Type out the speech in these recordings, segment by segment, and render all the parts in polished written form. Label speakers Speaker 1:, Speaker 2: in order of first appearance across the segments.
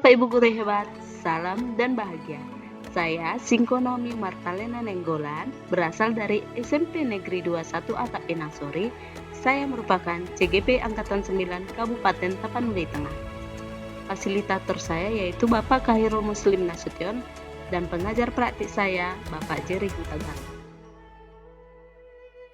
Speaker 1: Bapak Ibu guru hebat, salam dan bahagia. Saya Singkonomi Martalena Nenggolan, berasal dari SMP Negeri 21 Atap Pinang Sore. Saya merupakan CGP Angkatan 9 Kabupaten Tapanuli Tengah. Fasilitator saya yaitu Bapak Khairul Muslim Nasution dan pengajar praktik saya Bapak Jerry Hutagan.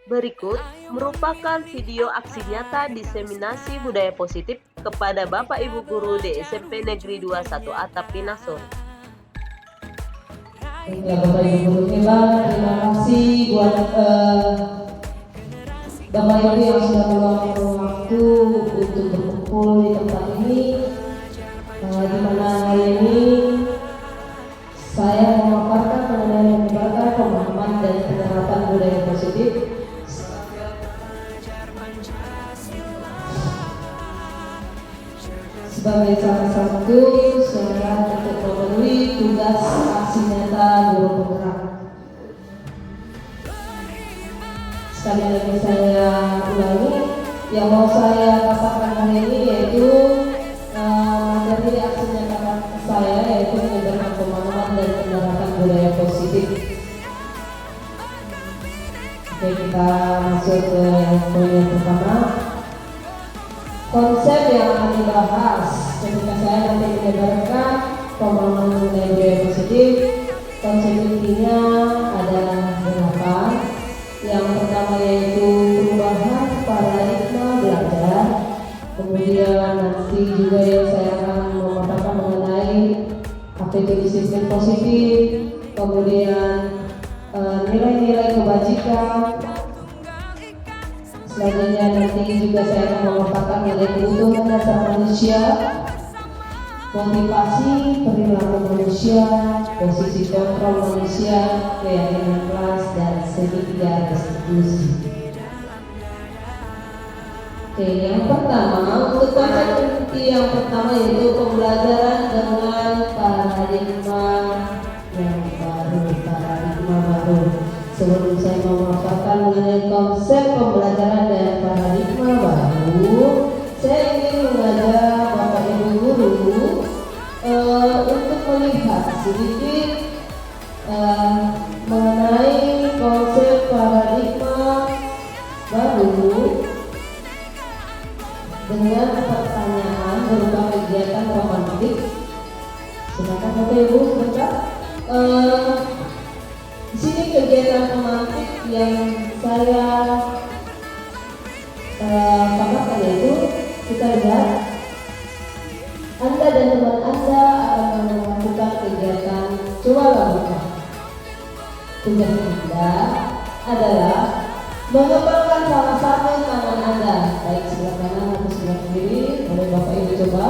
Speaker 1: Berikut merupakan video aksi nyata diseminasi budaya positif kepada Bapak Ibu guru di SMP Negeri 21 Atap Pinang Sore.
Speaker 2: Ya, Bapak Ibu guru hebat, terima kasih buat Bapak Ibu yang sudah meluangkan waktu untuk berkumpul di tempat ini, di mana hari ini saya memaparkan mengenai menyebarkan pemahaman dan penerapan budaya positif sebagai salah satu syarat untuk memenuhi tugas aksi nyata guru penggerak. Sekali lagi saya ulangi, yang mau saya katakan hari ini yaitu materi aksi nyata saya yaitu menyebarkan pemahaman dan penerapan budaya positif. Oke, kita masuk ke poin yang pertama. Konsep yang akan dibahas ketika saya nanti menyebarkan pemahaman mengenai budaya positif, konsep intinya ada 8. Yang pertama yaitu perubahan paradigma belajar. Kemudian nanti juga yang saya akan memaparkan mengenai apa itu disiplin positif. Kemudian nilai-nilai kebajikan. Selanjutnya nanti juga saya akan memaparkan mengenai kebutuhan dasar manusia, motivasi perilaku manusia, posisi kontrol manusia, keyakinan kelas, dan segitiga restitusi. Oke, yang pertama untuk konsep inti yang pertama yaitu pembelajaran dengan paradigma yang baru. Sebelum saya memaparkan mengenai konsep pembelajaran dan paradigma baru, saya ingin mengajak Bapak Ibu guru untuk melihat sedikit mengenai konsep paradigma baru dengan pertanyaan berupa kegiatan romantik. Silakan Bapak Ibu sebentar. Di sini kegiatan romantik yang saya paparkan yaitu kita lihat Anda dan teman Anda akan melakukan kegiatan coba lakukan. Tugas Anda adalah mengembangkan salah satu tangan Anda, baik sebelah kanan atau sebelah kiri. Boleh Bapak Ibu coba.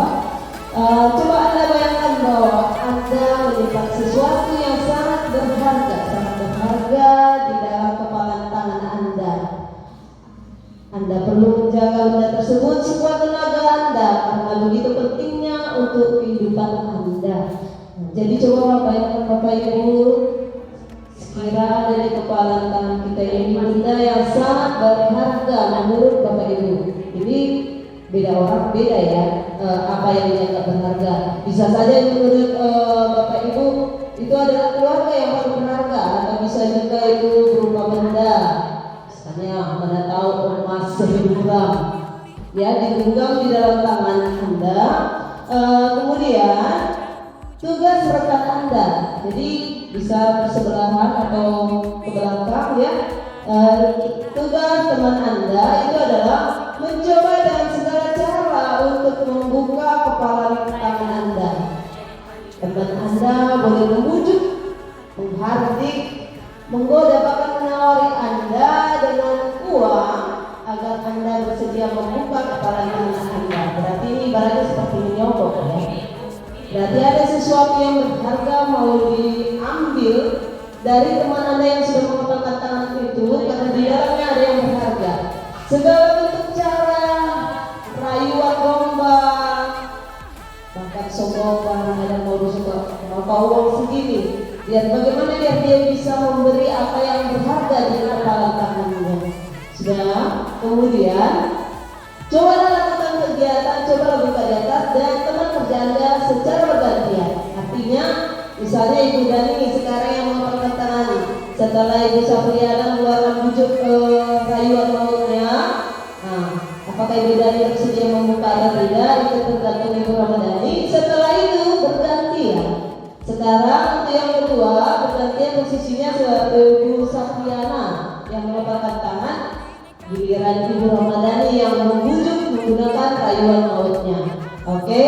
Speaker 2: Coba Anda bayangkan bahwa Anda menyimpan sesuatu yang sangat berharga di dalam kepalan tangan Anda. Anda perlu menjaga benda tersebut sekuat tenaga Anda karena begitu pentingnya untuk kehidupan Anda. Jadi coba bayangkan Bapak Ibu, sekira ada di kepalan tangan kita ini benda yang sangat berharga menurut Bapak Ibu. Jadi beda orang beda ya, apa yang dianggap berharga. Bisa saja menurut Bapak Ibu itu adalah keluarga yang paling berharga, atau bisa juga itu berupa benda, misalnya Anda tahu emas 1000 gram ya digenggam di dalam tangan Anda. Kemudian tugas rekan Anda, jadi bisa bersebelahan atau ke belakang ya. Tugas teman Anda itu adalah mencoba dengan segala cara untuk membuka kepala tangan Anda. Teman Anda boleh membujuk, menghardik, menggoda, bahkan menawari Anda dengan uang agar Anda bersedia membuka kepala tangan Anda. Berarti ini ibaratnya seperti menyogok ya. Berarti ada sesuatu yang berharga mau diambil dari teman Anda yang sudah mengembangkan tangan itu, karena di dalamnya ada yang berharga. Segala bentuk cara, rayuan gombal, bahkan sombongan, ada modus mau uang segini. Biar bagaimana dia bisa memberi apa yang berharga di kepala tangannya. Sudah, kemudian coba lakukan kegiatan, coba buka di atas dan teman kerja Anda secara bergantian Misalnya Ibu Dani sekarang yang melaporkan tangan, setelah Ibu Sapriana mengeluarkan bujuk rayuan mautnya, nah, apakah Ibu Dani bersedia membuka atau tidak, itu tergantung Ibu Ramadhani. Setelah itu berganti ya. Sekarang untuk yang kedua bergantian posisinya Ibu Sapriana yang meletakkan tangan, giliran Ibu Ramadhani yang membujuk menggunakan rayuan mautnya. Oke?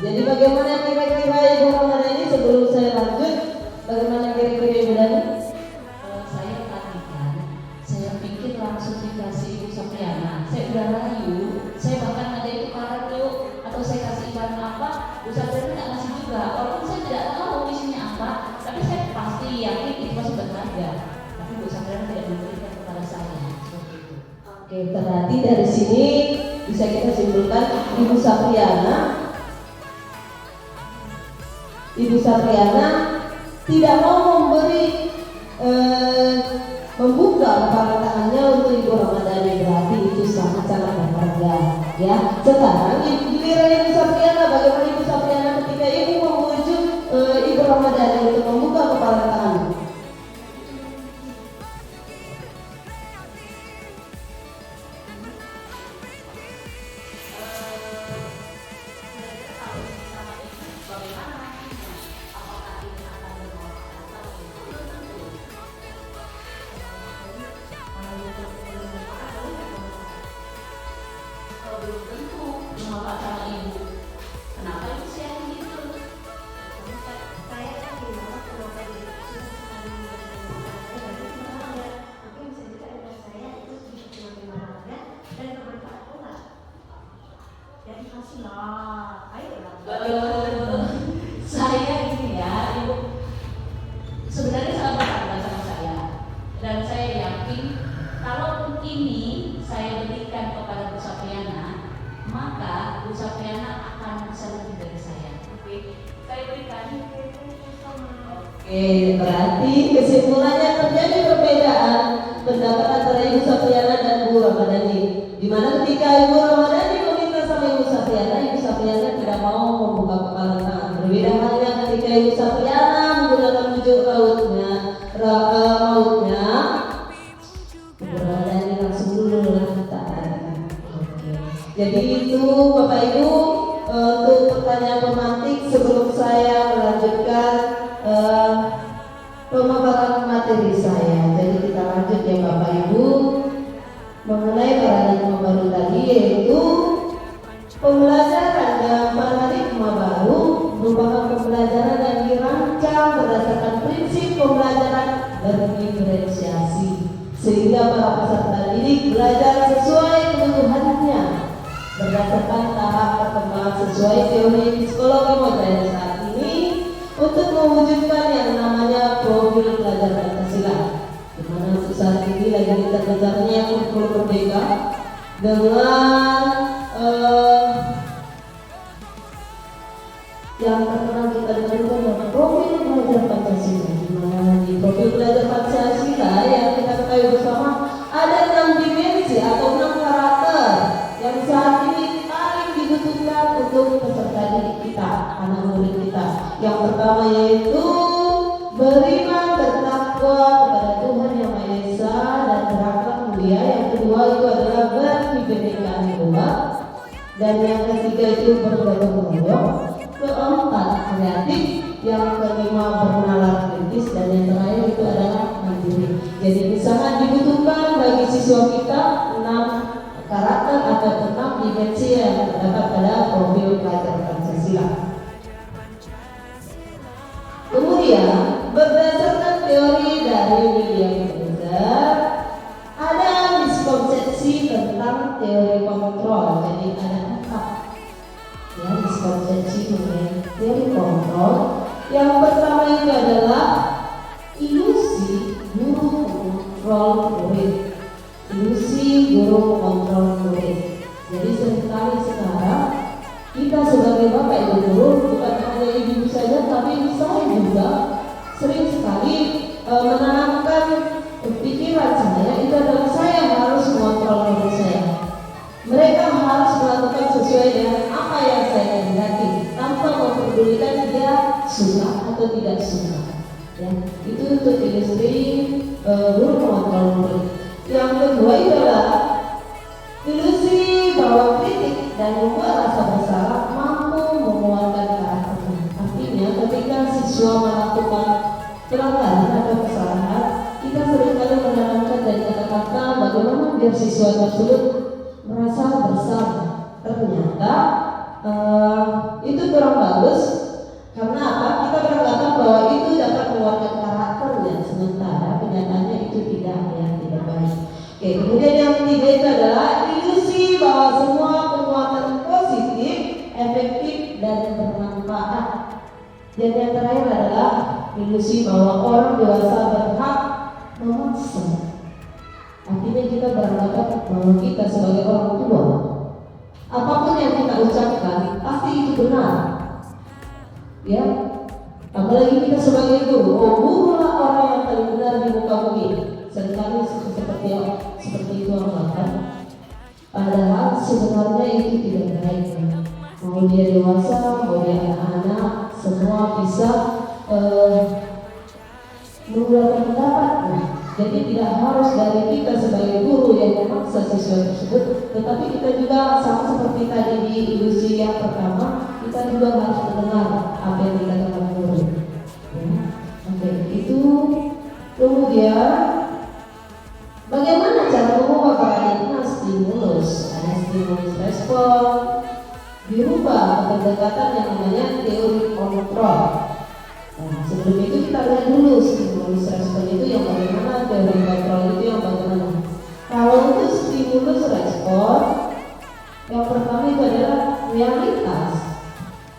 Speaker 2: Jadi bagaimana kira-kira Ibu Ramadhani sebelum saya lanjut? Bagaimana kira-kira Ibu Dani?
Speaker 3: Saya perhatikan, saya pikir langsung dikasih Ibu Sapriana. Saya udah rayu, saya bahkan ada itu karat yuk, atau saya kasih ikan apa, Bu Sapriana nggak ngasih juga. Walaupun saya tidak tahu isinya apa, tapi saya pasti yakin itu pasti berharga. Tapi Bu Sapriana tidak memberikan kepada saya seperti itu.
Speaker 2: Oke, berarti dari sini bisa kita simpulkan Ibu Sapriana tidak mau membuka kepala tangannya untuk Ibu Ramadhani, berarti itu sangat-sangat berharga ya. Sekarang giliran Ibu Sapriana, bagaimana Ibu Sapriana ketika Ibu membujuk Ibu Ramadhani untuk membuka kepala tangan?
Speaker 3: Belum tentu mengapa sama Ibu. Kenapa Ibu saya gitu?
Speaker 4: Saya kan bilang kenapa dia mungkin bisa juga dengan saya itu sedikit berharga dan bermanfaat pula. Jadi kasihlah, ayolah.
Speaker 3: Saya ini ya, Ibu sebenarnya sangat berharga sama saya, dan saya yakin kalaupun ini saya berikan kepada Bu Sapriana, maka Bu Sapriana akan bisa lebih dari saya. Oke, saya berikan.
Speaker 2: Oke, berarti kesimpulannya terjadi perbedaan pendapat antara Ibu Sapriana dan Bu Ramadhani. Di mana ketika Ibu Ramadhani meminta sama Ibu Sapriana tidak mau membuka kepala tangan. Berbeda halnya ketika Ibu Sapriana menggunakan bujuk mautnya, Ibu Ramadhani langsung dulu tangan. Oke. Jadi itu Bapak Ibu untuk pertanyaan pemantik sebelum saya melanjutkan pemaparan materi saya. Jadi kita lanjut ya Bapak Ibu mengenai paradigma baru tadi, yaitu pembelajaran dan paradigma baru merupakan pembelajaran yang dirancang berdasarkan prinsip pembelajaran berdiferensiasi sehingga para peserta didik belajar sesuai kebutuhannya berdasarkan tahap perkembangan sesuai teori psikologi modern saat ini untuk mewujudkan yang namanya profil pelajar Pancasila, di mana saat ini lagi dikejarnya kurikulum merdeka dengan yang terkenal kita dengar itu adalah profil pelajar Pancasila, di mana di profil pelajar Pancasila yang kita ketahui bersama ada 6 dimensi atau 6 karakter yang saat ini paling dibutuhkan untuk peserta didik kita, anak murid kita. Yang pertama yaitu beriman, bertakwa kepada Tuhan Yang Maha Esa dan berakhlak mulia. Yang kedua itu adalah berkebinekaan pula, dan yang ketiga itu bergotong royong. Keempat kreatif, yang kelima bernalar kritis, dan yang terakhir itu adalah mandiri. Jadi sangat dibutuhkan bagi siswa kita 6 karakter atau 6 dimensi yang terdapat pada profil pelajar Pancasila. Kemudian berdasarkan teori dari William James ada miskonsepsi tentang teori kontrol. Jadi ada 4 ya miskonsepsi mengenai teori kontrol. Yang pertama itu adalah ilusi guru kontrol murid. Ilusi guru kontrol murid. Jadi seringkali sekarang kita sebagai bapak ibu guru, bukan hanya ibu saja, tapi saya juga sering sekali menanamkan pikiran saya itu adalah saya harus mengontrol murid saya. Mereka harus melakukan sesuai dengan apa yang saya kehendaki tanpa memperdulikan dia suka atau Itu untuk industri guru mengontrol murid. Yang kedua adalah ilusi bahwa kritik dan membuat rasa bersalah mampu menguatkan karakter. Artinya ketika siswa melakukan pelanggaran atau kesalahan, kita seringkali menanamkan dari kata-kata bagaimana biar siswa tersebut merasa bersalah. Ternyata itu kurang bagus. Karena apa? Kita beranggapan bahwa itu dapat menguatkan karakternya, sementara kenyataannya itu tidak baik. Oke, kemudian yang ketiga itu adalah ilusi bahwa semua penguatan positif, efektif dan bermanfaat. Dan yang terakhir adalah ilusi bahwa orang dewasa berhak memaksa. Artinya kita beranggapan bahwa kita sebagai orang tua, apapun yang kita ucapkan pasti itu benar. Ya, apalagi kita sebagai guru, guru lah orang yang paling benar di muka bumi. Seringkali seperti itu anggapan. Padahal sebenarnya itu tidak baik. Mau dia dewasa, mau dia anak-anak, semua bisa mengeluarkan pendapatnya. Jadi tidak harus dari kita sebagai guru yang memaksa siswa tersebut, tetapi kita juga sama seperti tadi di ilusi yang pertama, kita juga harus mendengar apa yang dikatakan guru. Ya. Oke, itu. Kemudian bagaimana cara mengubah paradigma stimulus? Ada stimulus respon, dirubah pendekatan yang namanya teori kontrol. Nah, sebelum itu kita lihat dulu stimulus respon itu yang bagaimana, teori kontrol itu yang bagaimana. Kalau untuk stimulus respon, yang pertama itu adalah realitas.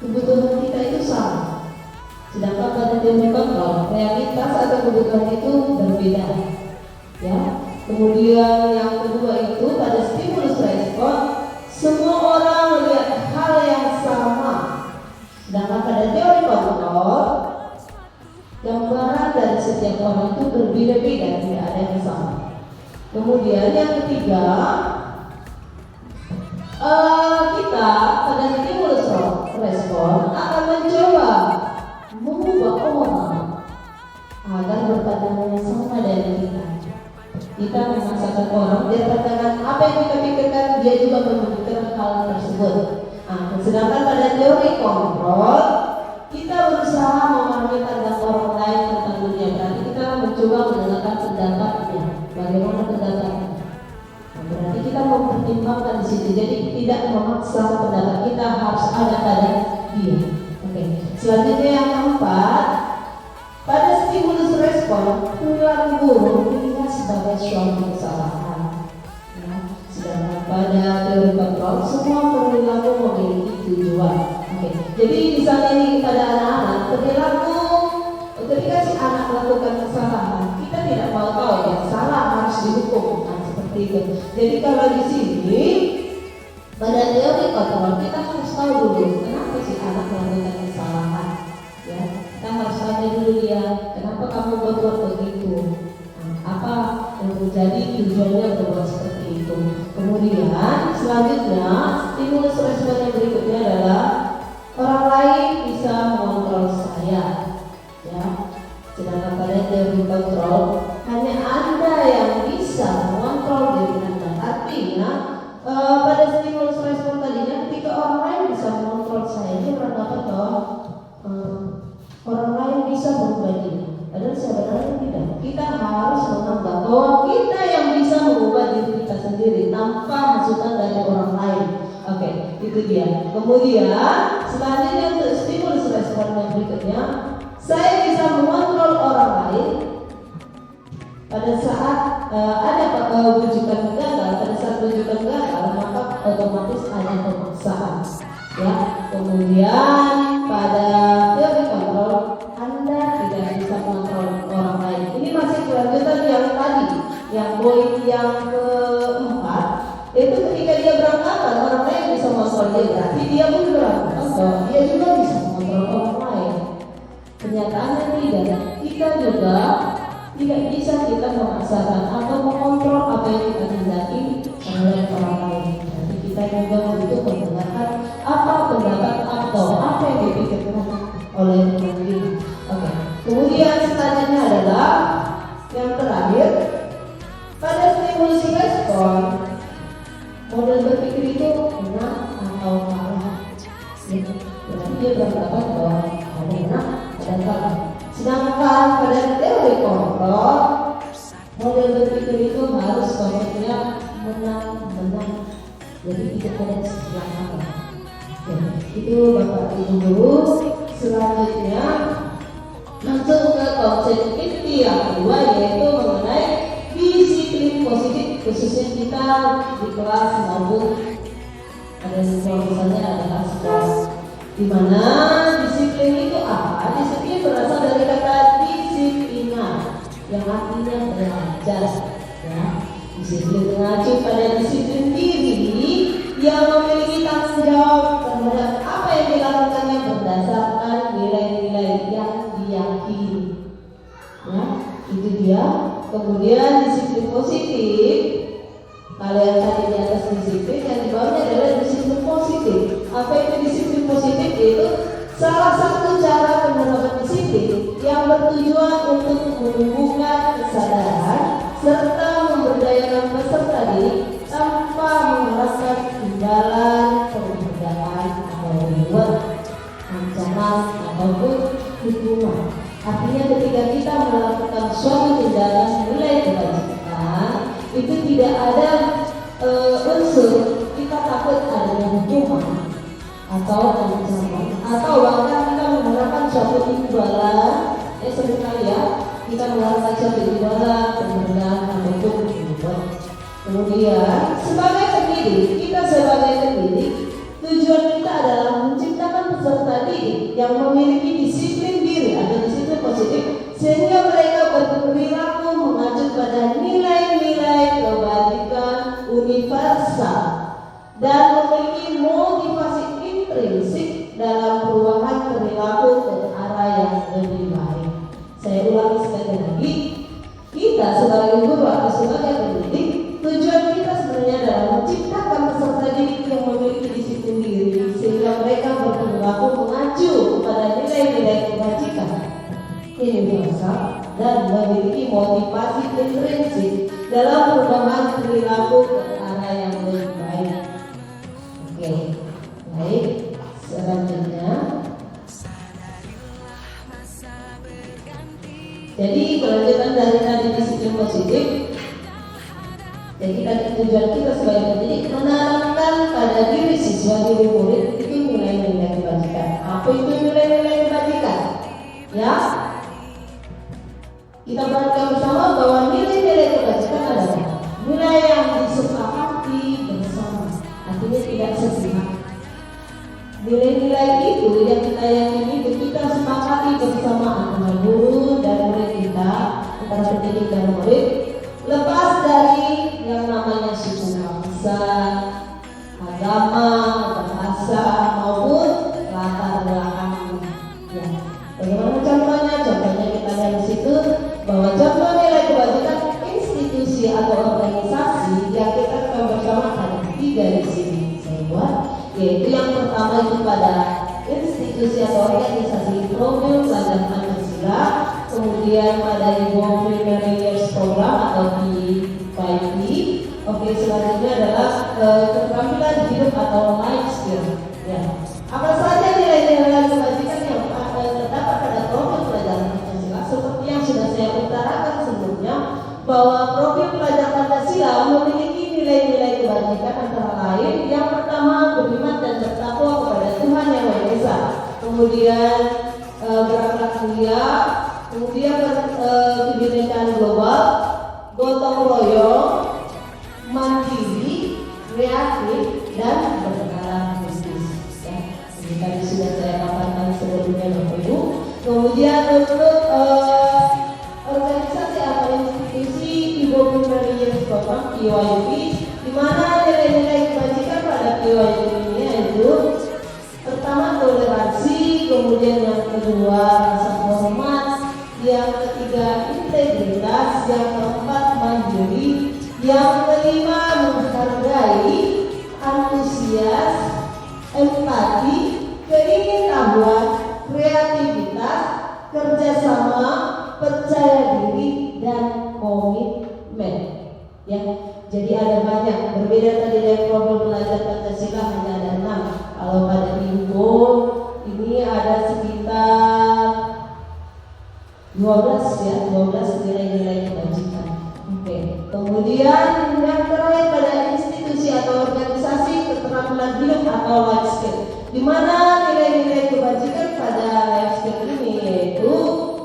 Speaker 2: Kebutuhan kita itu sama. Sedangkan pada teori kontrol, realitas atau kebutuhan itu berbeda. Ya. Kemudian yang kedua itu pada stimulus respon, semua orang melihat hal yang sama. Sedangkan pada teori kontrol, gambaran dari setiap orang itu berbeda-beda, tidak ada yang sama. Kemudian yang ketiga, kita pada stimulus respon akan mencoba mengubah orang agar berpandangan yang sama dengan kita. Kita memaksakan orang biar pandangan apa yang kita pikirkan dia juga memikirkan hal tersebut. Sedangkan pada teori kontrol, kita berusaha memahami pandangan orang lain tentang dunia. Berarti kita mencoba mendengarkan pendapatnya, bagaimana pendapatnya. Berarti kita mempertimbangkan di situ. Jadi tidak memaksa pendapat kita harus ada pada dia. Oke. Selanjutnya yang keempat, pada stimulus respon, perilaku guru dilihat sebagai suatu kesalahan. Ya. Sedangkan pada teori kontrol, semua perilaku memiliki tujuan. Oke. Jadi misalnya ini pada anak-anak, perilaku ketika si anak melakukan kesalahan, kita tidak mau tahu yang salah harus dihukum. Seperti itu. Jadi kalau di sini pada teori kontrol kita harus tahu dulu kenapa si anak melakukan kesalahan. Ya, kita harus tanya dulu dia, kenapa kamu berbuat begitu? Apa yang terjadi tujuannya berbuat seperti itu? Kemudian selanjutnya stimulus respon yang berikutnya adalah orang lain bisa mengontrol saya. Ya, sedangkan pada teori kontrol hanya Anda yang bisa mengontrol diri Anda. Artinya pada stimulus respon tadinya ketika orang lain bisa mengontrol saya, dia beranggapan bahwa orang lain bisa berubah diri. Padahal sebenarnya tidak. Kita harus menganggap bahwa kita yang bisa mengubah diri kita sendiri tanpa hasutan dari orang lain. Oke, itu dia. Kemudian selanjutnya untuk stimulus respon yang berikutnya, saya bisa mengontrol orang lain pada saat ada rujukan gagal. Pada saat rujukan gagal, maka otomatis ada pemaksaan. Ya. Kemudian pada teori kontrol, Anda tidak bisa mengontrol orang lain. Ini masih kelanjutan yang tadi, yang poin yang keempat. Itu ketika dia beranggapan orang lain bisa mengontrol dia, berarti dia pun beranggapan bahwa dia juga bisa mengontrol orang lain. Kenyataannya tidak. Kita juga tidak bisa kita memaksakan atau mengontrol apa yang kita hendaki oleh orang lain. Jadi kita juga butuh mendengarkan apa pendapat atau apa yang dipikirkan oleh orang lain. Oke. Kemudian selanjutnya adalah artinya menang. Jadi tidak ada istilah apa. Itu Bapak Ibu Guru. Selanjutnya masuk ke konsep inti yang kedua, yaitu mengenai disiplin positif, khususnya kita di kelas maupun ada misalnya adalah kelas, di mana disiplin itu apa? Disiplin berasal dari kata disiplina yang artinya belajar, ya. Disiplin mengacu pada disiplin diri yang memiliki tanggung jawab terhadap apa yang dilakukannya berdasarkan nilai-nilai yang diyakini. Ya, itu dia. Kemudian disiplin positif, kalau yang tadi di atas disiplin, yang di bawahnya adalah disiplin positif. Apa itu disiplin positif? Itu salah satu cara penerapan disiplin yang bertujuan untuk menumbuhkan kesadaran serta memberdayakan peserta didik tanpa mengeraskan imbalan, perbedaan atau reward, ancaman ataupun hukuman. Artinya ketika kita melakukan suatu tindakan nilai kebajikan, itu tidak ada unsur kita takut adanya hukuman atau ancaman, atau bahkan kita mengharapkan suatu imbalan. Seringkali ya kita mengharapkan suatu imbalan, pemberian ataupun hukuman. Kemudian sebagai pendidik, tujuan kita adalah menciptakan peserta didik yang memiliki disiplin diri atau disiplin positif, sehingga mereka berperilaku mengacu pada nilai-nilai kebajikan universal dan memiliki motivasi intrinsik dalam perubahan perilaku ke arah yang lebih baik. Saya ulangi sekali lagi, kita sebagai guru atau sebagai pendidik, tujuan kita sebenarnya adalah menciptakan peserta didik yang memiliki disiplin diri, sehingga mereka berperilaku mengacu pada nilai-nilai kebajikan universal dan memiliki motivasi intrinsik dalam perubahan perilaku ke arah yang lebih baik. Oke, baik. Selanjutnya, jadi kelanjutan dari tadi disiplin positif. Jadi tadi tujuan kita sebagai pendidik menanamkan pada diri siswa diri murid itu nilai-nilai kebajikan. Apa itu nilai-nilai kebajikan? Ya, kita perhatikan bersama bahwa nilai-nilai kebajikan adalah nilai yang disepakati bersama. Artinya tidak sepihak. Nilai-nilai itu yang kita yakini itu kita sepakati bersama antara guru dan murid kita, antara pendidik dan murid, lepas dari yang namanya suku bangsa, agama, bahasa maupun latar belakang. Ya. Bagaimana contohnya? Contohnya kita lihat di situ bahwa contoh nilai kebajikan institusi atau organisasi yang kita akan bersama ada 3 di sini. Saya buat, yaitu yang pertama itu pada institusi atau organisasi profil pelajar Pancasila, kemudian pada Ibu Primary Years Program atau PYP. Oke, selanjutnya adalah keterampilan hidup atau life skill. Ya. Apa saja nilai-nilai kebajikan yang terdapat pada profil pelajar Pancasila? Seperti yang sudah saya utarakan sebelumnya, bahwa profil pelajar Pancasila memiliki nilai-nilai kebajikan antara lain yang pertama beriman dan bertakwa kepada Tuhan Yang Maha Esa, kemudian berakhlak mulia, kemudian kebinekaan global, gotong royong, mandiri, kreatif, dan berkenalan bisnis. Ya, ini tadi sudah saya katakan sebelumnya Bapak Ibu. Kemudian untuk organisasi atau institusi Ibu Primary Years Program PYP, di mana nilai-nilai kebajikan pada PYP ini yaitu pertama toleransi, kemudian yang kedua rasa hormat, yang ketiga integritas, yang keempat mandiri, yang kelima menghargai, antusias, empati, keingintahuan, kreativitas, kerjasama, percaya diri, dan komitmen. Ya, jadi ada banyak. Berbeda tadi dari profil pelajar Pancasila hanya ada 6. Kalau pada info ini ada sekitar 12 ya, 12 nilai-nilai kebajikan. Oke. Kemudian yang mana nilai-nilai kebajikan pada life skill ini, yaitu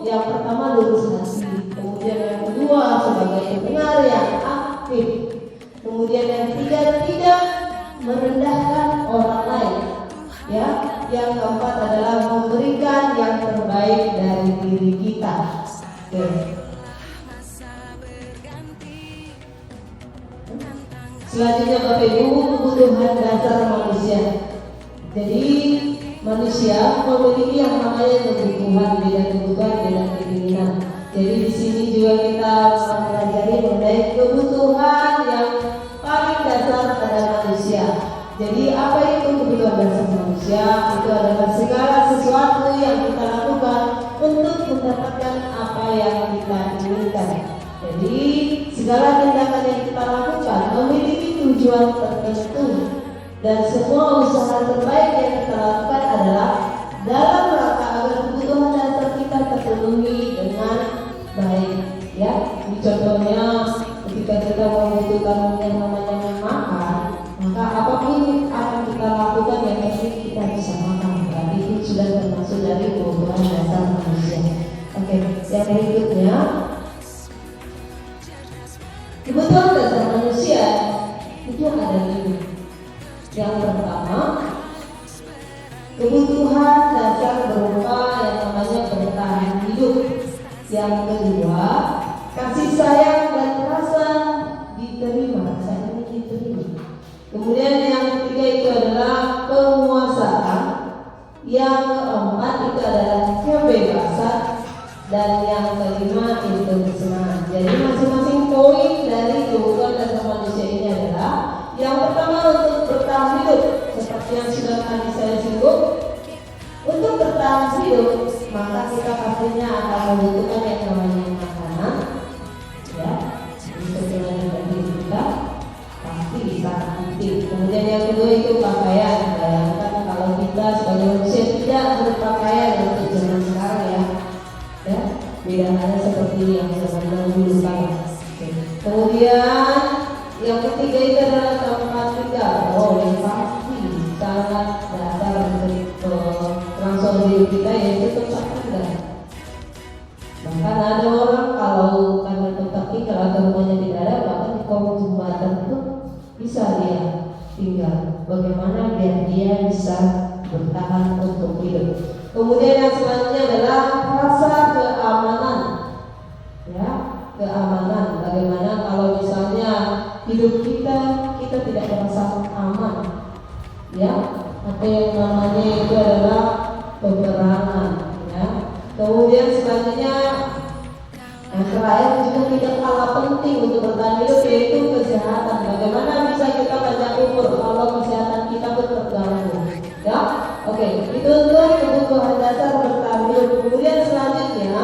Speaker 2: yang pertama lurus hati, kemudian yang kedua sebagai pendengar yang aktif, kemudian yang ketiga tidak merendahkan orang lain, ya. Yang keempat adalah memberikan yang terbaik dari diri kita. Oke. Selanjutnya Bapak Ibu, kebutuhan dasar manusia. Jadi manusia memiliki yang namanya kebutuhan, beda kebutuhan, beda keinginan. Jadi di sini juga kita mempelajari mengenai kebutuhan yang paling dasar pada manusia. Jadi apa itu kebutuhan dasar manusia? Itu adalah segala sesuatu yang kita lakukan untuk mendapatkan apa yang kita inginkan. Jadi segala tindakan yang kita lakukan memiliki tujuan tertentu, dan semua usaha terbaik yang kita lakukan adalah dalam rangka agar kebutuhan dasar kita terpenuhi dengan baik. Ya, ini contohnya ketika kita membutuhkan yang namanya makan, maka apapun akan kita lakukan yang penting kita bisa makan. Berarti itu sudah termasuk dari kebutuhan dasar manusia. Oke, yang berikutnya, kebutuhan dasar manusia itu ada 5. Yang pertama, kebutuhan dasar berupa yang namanya bertahan hidup. Yang kedua, kasih sayang dan rasa diterima, rasa diterima. Kemudian yang ketiga itu adalah penguasaan. Yang keempat itu adalah kebebasan. Dan yang kelima itu kesenangan. Jadi masing-masing poin dari kebutuhan dasar manusia ini adalah yang pertama untuk bertahan hidup, seperti yang sudah tadi saya singgung. Untuk bertahan hidup, maka kita pastinya akan membutuhkan yang namanya makanan, ya, sesuai dengan diri kita pasti bisa aktif. Kemudian yang kedua itu pakaian. Bayangkan kalau kita sebagai manusia tidak berpakaian untuk zaman sekarang, ya, beda halnya seperti yang zaman dahulu kala. Kemudian yang ketiga itu adalah tempat tinggal. Oh, yang pasti sangat dasar untuk transfer hidup kita, yaitu tempat tinggal. Bahkan ada orang kalau karena tempat tinggal atau rumahnya tidak ada, bahkan di kolong jembatan itu bisa dia tinggal. Bagaimana biar dia bisa bertahan untuk hidup. Kemudian yang selanjutnya adalah rasa keamanan, ya, keamanan. Bagaimana kalau misalnya hidup kita tidak merasa aman, ya, atau yang namanya itu adalah peperangan, ya. Kemudian selanjutnya yang terakhir juga tidak kalah penting untuk bertahan hidup, yaitu kesehatan. Bagaimana bisa kita panjang umur kalau kesehatan kita terganggu, ya. Oke, itu untuk kebutuhan dasar bertahan hidup. Kemudian selanjutnya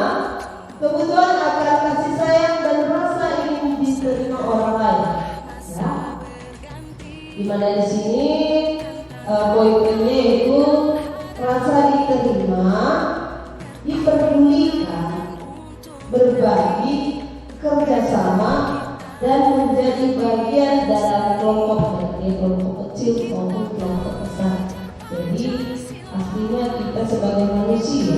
Speaker 2: kebutuhan akan kasih sayang dan rasa ingin diterima orang lain, ya. Dimana di sini poin-poinnya itu rasa diterima, diperdulikan, berbagi, kerjasama, dan menjadi bagian dalam kelompok, baik kelompok kecil maupun kelompok besar. Jadi artinya kita sebagai manusia,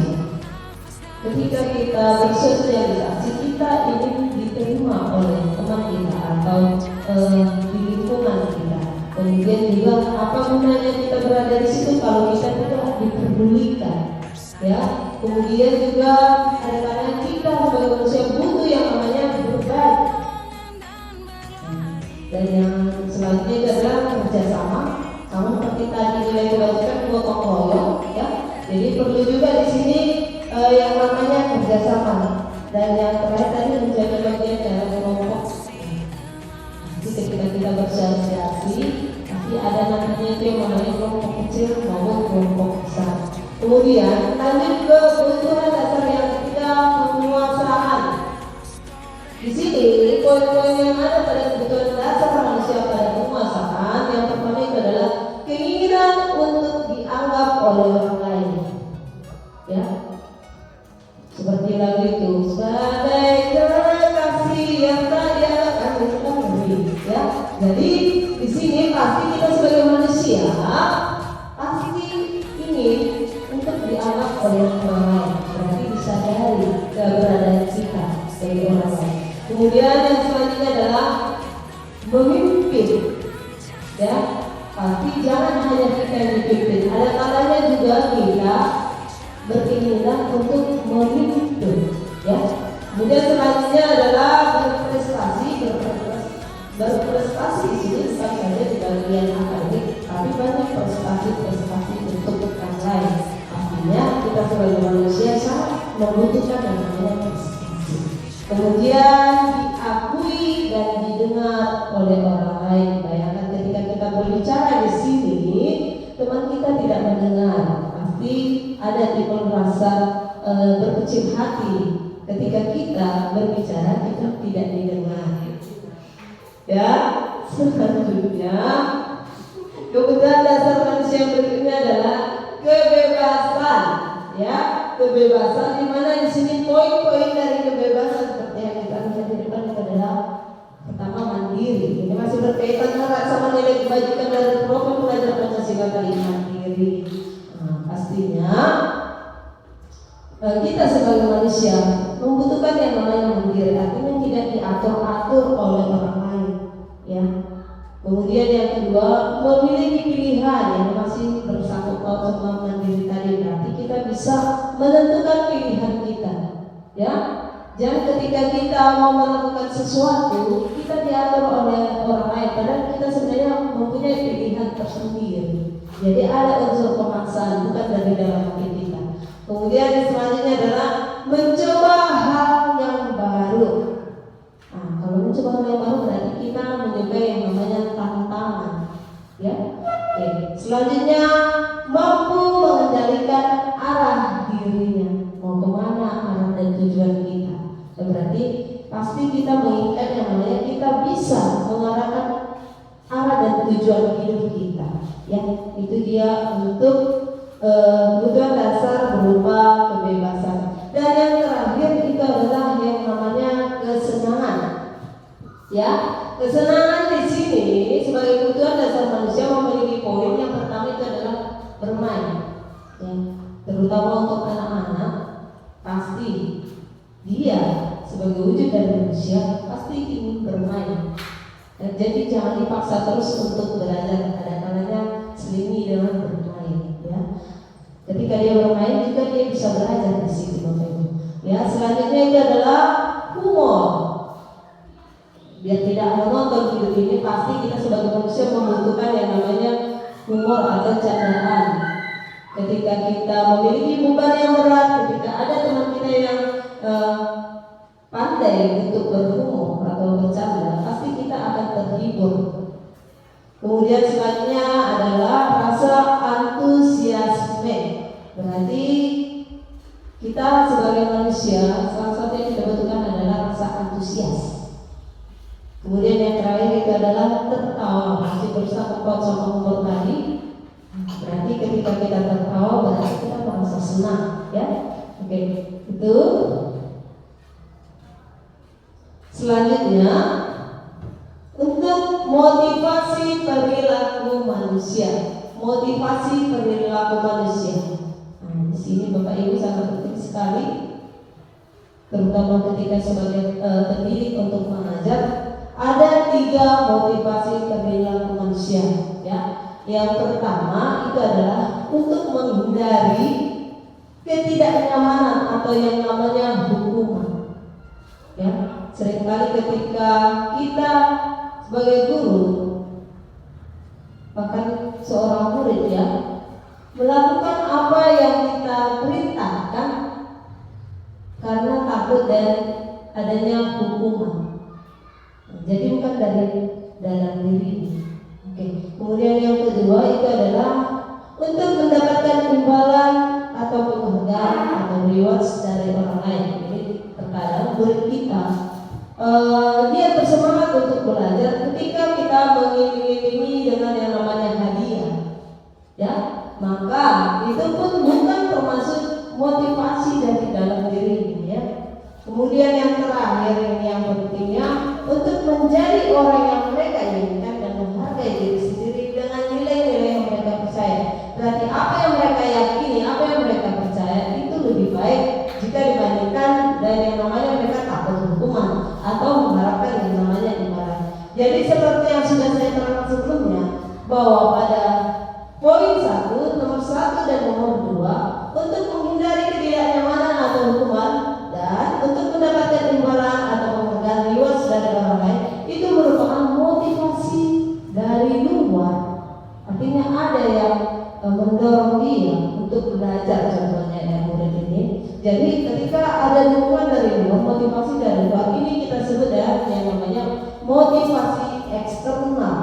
Speaker 2: ketika kita bersosialisasi, kita ingin diterima oleh teman kita atau di lingkungan kita. Kemudian juga apa gunanya kita berada di situ kalau kita tidak diperdulikan, ya. Kemudian juga kadang-kadang kita sebagai manusia butuh yang namanya berbagi. Dan yang selanjutnya adalah kerjasama. Sama seperti tadi nilai kebajikan gotong royong, ya. Jadi perlu juga di sini yang namanya kerjasama. Dan yang terakhir tadi menjadi bagian dalam kelompok. Jadi ketika kita bersosialisasi, pasti ada namanya itu yang namanya kelompok kecil maupun kelompok besar. Kemudian lanjut ke kebutuhan dasar yang ketiga, penguasaan. Di sini poin-poin yang ada pada kebutuhan dasar manusia pada penguasaan, yang pertama itu adalah keinginan untuk dianggap oleh orang lain, ya. Seperti lagu itu, sebagai kekasih yang tak dianggap kami, ya. Jadi di sini pasti kita sebagai manusia pasti oleh orang lain. Berarti disadari keberadaan kita sebagai orang lain. Kemudian yang selanjutnya adalah memimpin, ya. Tapi jangan hanya kita yang dipimpin. Ada kalanya juga kita berkeinginan untuk memimpin, ya. Kemudian selanjutnya adalah berprestasi. Berprestasi di sini bukan saja di bagian akademik, tapi banyak prestasi untuk orang lain. Artinya kita sebagai manusia sangat membutuhkan yang namanya prestasi. Kemudian diakui dan didengar oleh orang lain. Bayangkan ketika kita berbicara di sini, teman kita tidak mendengar, pasti ada timbul rasa berkecil hati ketika kita berbicara kita tidak didengar. Ya, selanjutnya kebutuhan dasar manusia yang berikutnya adalah kebebasan. Ya, kebebasan di mana di sini poin-poin dari kebebasan seperti yang kita lihat di depan itu adalah pertama mandiri. Ini masih berkaitan erat sama nilai kebajikan dari profil pelajar Pancasila kali mandiri. Nah, pastinya kita sebagai manusia membutuhkan yang namanya mandiri, artinya tidak diatur-atur oleh orang lain, ya. Kemudian yang kedua, memiliki pilihan yang masih bersangkut paut sama mandiri tadi. Berarti kita bisa menentukan pilihan kita, ya. Jangan ketika kita mau melakukan sesuatu kita diatur oleh orang lain, padahal kita sebenarnya mempunyai pilihan tersendiri. Jadi ada unsur pemaksaan bukan dari dalam hati kita. Kemudian yang selanjutnya adalah mencoba hal yang baru. Nah, kalau mencoba hal yang baru berarti kita menyukai yang namanya tantangan, ya. Oke. Selanjutnya mampu mengendalikan arah dirinya, mau kemana arah dan tujuan kita. Berarti pasti kita mengingat yang namanya kita bisa mengarahkan arah dan tujuan hidup kita, ya. Itu dia untuk kebutuhan dasar berupa kebebasan. Dan yang terakhir itu adalah yang namanya kesenangan, ya. Kesenangan di sini sebagai kebutuhan dasar manusia memiliki poin. Yang pertama itu adalah bermain, ya. Terutama untuk anak-anak, pasti dia sebagai wujud dari manusia pasti ingin bermain. Dan jadi jangan dipaksa terus untuk belajar. Ada kalanya selingi dengan bermain, ya. Ketika dia bermain juga dia bisa belajar di situ, Bapak Ibu. Ya, selanjutnya itu adalah humor. Biar tidak menonton hidup ini, pasti kita sebagai manusia membutuhkan yang namanya humor atau candaan. Ketika kita memiliki beban yang berat, ketika ada teman kita yang pandai untuk berhumor atau bercanda, pasti kita akan terhibur. Kemudian selanjutnya adalah rasa antusiasme. Berarti kita sebagai manusia salah satu yang kita butuhkan adalah rasa antusias. Kemudian yang terakhir itu adalah tertawa. Masih bersangkut paut sama humor tadi. Berarti ketika kita tertawa berarti kita merasa senang, ya. Oke, itu. Selanjutnya untuk motivasi perilaku manusia. Motivasi perilaku manusia. Nah, di sini Bapak Ibu sangat penting sekali, terutama ketika sebagai pendidik untuk mengajar. Ada 3 motivasi perilaku manusia, ya. Yang pertama itu adalah untuk menghindari ketidaknyamanan atau yang namanya hukuman, ya. Seringkali ketika kita sebagai guru, bahkan seorang murid, ya, melakukan apa yang kita perintahkan karena takut dan adanya hukuman. Jadi bukan dari dalam diri. Oke. Kemudian yang kedua itu adalah untuk mendapatkan imbalan atau penghargaan atau rewards dari orang lain. Jadi terkadang murid kita dia bersemangat untuk belajar ketika kita mengiringi dengan yang namanya hadiah, ya. Maka itu pun bukan termasuk motivasi dari dalam dirinya, ya. Kemudian yang terakhir ini yang pentingnya untuk menjadi orang yang mereka inginkan dan menghargai diri sendiri dengan nilai-nilai yang mereka percaya. Berarti apa yang mereka yakini, apa yang mereka percaya Jadi seperti yang sudah saya terangkan sebelumnya, bahwa pada poin 1, nomor 1 dan nomor 2, untuk menghindari ketidaknyamanan atau hukuman dan untuk mendapatkan imbalan atau penghargaan reward dari orang lain, itu merupakan motivasi dari luar. Artinya ada yang mendorong dia untuk belajar, contohnya ya murid ini. Jadi ketika ada dukungan dari luar, motivasi dari luar, ini kita sebut ya yang namanya motivasi eksternal.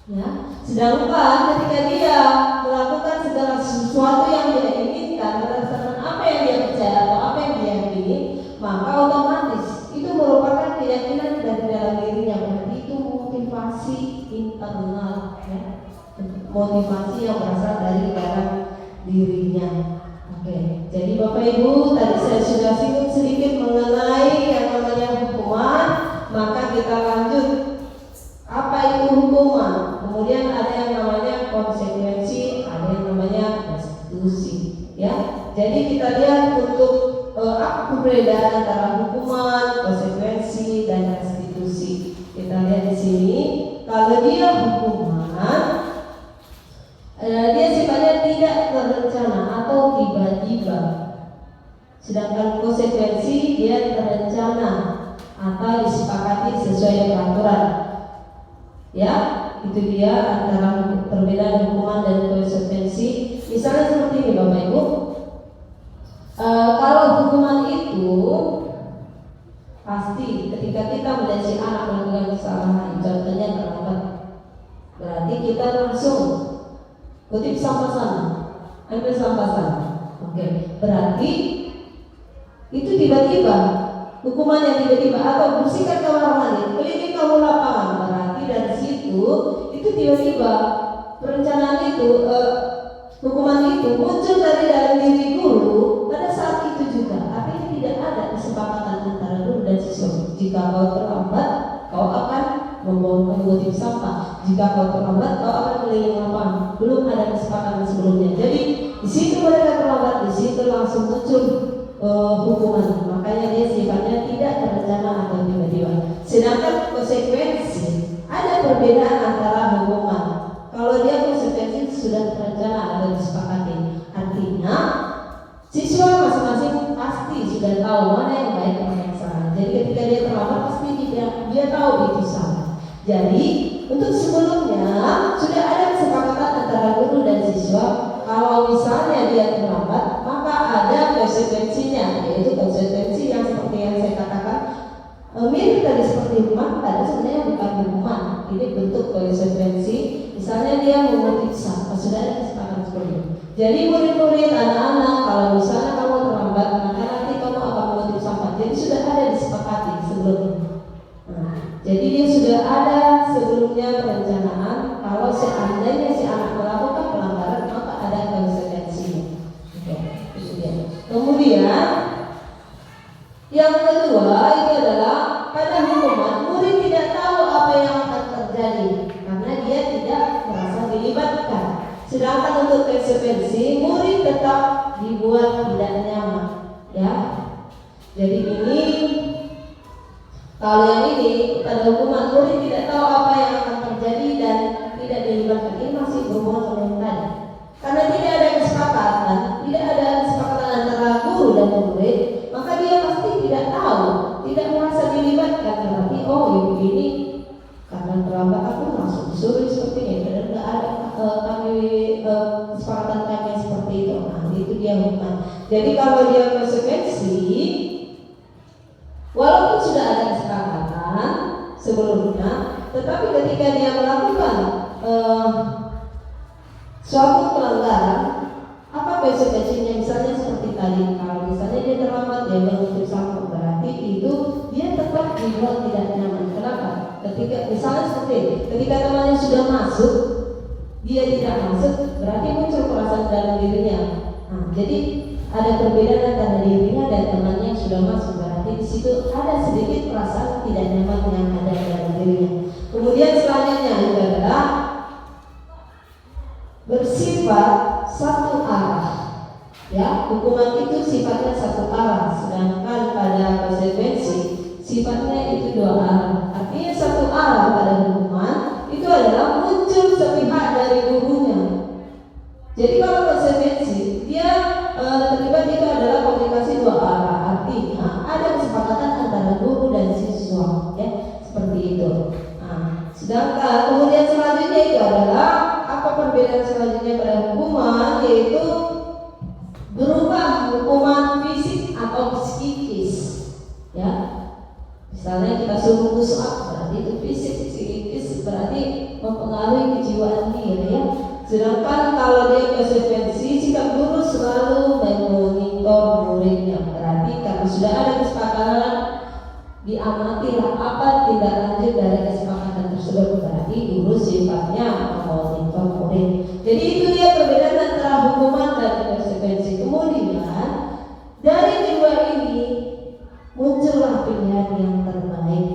Speaker 2: Ya, sedangkan ketika dia melakukan segala sesuatu yang dia inginkan berdasarkan apa yang dia percaya atau apa yang dia yakini, maka otomatis itu merupakan keyakinan dari dalam dirinya. Berarti itu motivasi internal, ya, motivasi yang berasal dari dalam dirinya. Oke, jadi Bapak Ibu, tadi saya sudah singgung sedikit mengenai yang namanya hukuman, maka kita lanjut. Apa itu hukuman? Kemudian ada yang namanya konsekuensi, ada yang namanya restitusi. Ya, jadi kita lihat untuk apa perbedaan antara hukuman, konsekuensi, dan restitusi. Kita lihat di sini, kalau dia hukuman, dia sifatnya tidak terencana atau tiba-tiba. Sedangkan konsekuensi dia terencana atau disepakati sesuai peraturan. Ya, itu dia antara perbedaan hukuman dan konsekuensi. Misalnya seperti ini Bapak Ibu, kalau hukuman itu pasti ketika kita melihat si anak melakukan kesalahan, contohnya terlambat, berarti kita langsung kutip sampah sana, ambil sampah sana. Oke, berarti itu tiba-tiba, hukuman yang tiba-tiba, atau bersihkan kamar mandi, keliling kamu lapangan, berarti dari situ itu tiba-tiba perencanaan itu, hukuman itu muncul dari dalam diri guru pada saat itu juga. Artinya tidak ada kesepakatan antara guru dan siswa. Jika kau terlambat, kau akan mengutip sampah. Jika kau terlambat, kau akan keliling lapangan. Belum ada kesepakatan sebelumnya. Jadi di situ mereka terlambat, di situ langsung muncul hukuman. Makanya dia sifatnya tidak terencana atau tiba-tiba. Sedangkan konsekuensi, ada perbedaan antara hukuman. Kalau dia konsekuensi sudah terencana atau disepakati, artinya siswa masing-masing pasti sudah tahu mana yang baik dan mana yang salah. Jadi ketika dia terlambat pasti dia tahu itu salah. Jadi untuk sebelumnya sudah ada kesepakatan antara guru dan siswa. Kalau misalnya dia terlambat, maka ada konsekuensinya, yaitu konsekuensi yang seperti yang saya katakan, mirip tadi seperti hukuman, ada sebenarnya bukan hukuman. Ini bentuk konsekuensi. Misalnya dia mengutip sampah, sudah ada kesepakatan seperti itu. Jadi murid-murid, anak-anak, kalau misalnya kamu terlambat, maka nanti kamu akan mengutip sampah. Jadi sudah ada disepakati sebelumnya. Jadi dia sudah ada sebelumnya perencanaan. Kalau seandainya si anak melakukan pelanggaran, maka ada konsekuensinya. Itu dia. Kemudian yang kedua itu adalah pada hukuman murid tidak tahu apa yang akan terjadi karena dia tidak merasa dilibatkan. Sedangkan untuk konsekuensi murid tetap dibuat tidak nyaman. Ya. Jadi ini kalau yang ini pada hukuman murid tidak tahu apa yang akan terjadi dan tidak dilibatkan, ini masih berhubungan dengan tadi. Karena tidak ada kesepakatan, tidak ada kesepakatan antara guru dan murid, maka dia pasti tidak tahu, tidak merasa dilibatkan. Berarti oh ibu ini karena terlambat aku langsung disuruh seperti ini, dan tidak ada kesepakatan kami seperti itu. Nah itu dia hukuman. Jadi kalau dia konsekuensi, walaupun sudah ada kesepakatan sebelumnya, tetapi ketika dia melakukan suatu pelanggaran, apa konsekuensinya? Misalnya seperti tadi, kalau misalnya dia terlambat, dia mengutip sampah, berarti itu dia tetap dibuat tidak nyaman. Kenapa? Ketika misalnya seperti ini, ketika temannya sudah masuk, dia tidak masuk, berarti muncul perasaan dalam dirinya. Nah, jadi ada perbedaan antara dirinya dan temannya yang sudah masuk. Berarti di situ ada sedikit perasaan tidak nyaman yang ada dalam dirinya. Kemudian selanjutnya itu adalah bersifat satu arah. Ya, hukuman itu sifatnya satu arah, sedangkan pada konsekuensi sifatnya itu dua arah. Artinya satu arah dari gurunya. Jadi kalau konsekuensi dia terlibat itu adalah komunikasi dua arah, artinya ada kesepakatan antara guru dan siswa, ya seperti itu. Nah, sedangkan kemudian selanjutnya itu adalah apa perbedaan selanjutnya pada hukuman, yaitu berubah hukuman fisik atau psikis, ya. Misalnya kita suruh musuh berarti itu fisik, psikis berarti mempengaruhi kejiwaan dia, ya. Sedangkan kalau dia konsekuensi, sikap guru selalu memonitor muridnya, berarti karena sudah ada kesepakatan, diamatilah apa tindak lanjut dari kesepakatan tersebut, berarti guru sifatnya memonitor murid. Jadi itu dia perbedaan antara hukuman dan konsekuensi. Kemudian dari kedua ini muncullah pilihan yang terbaik.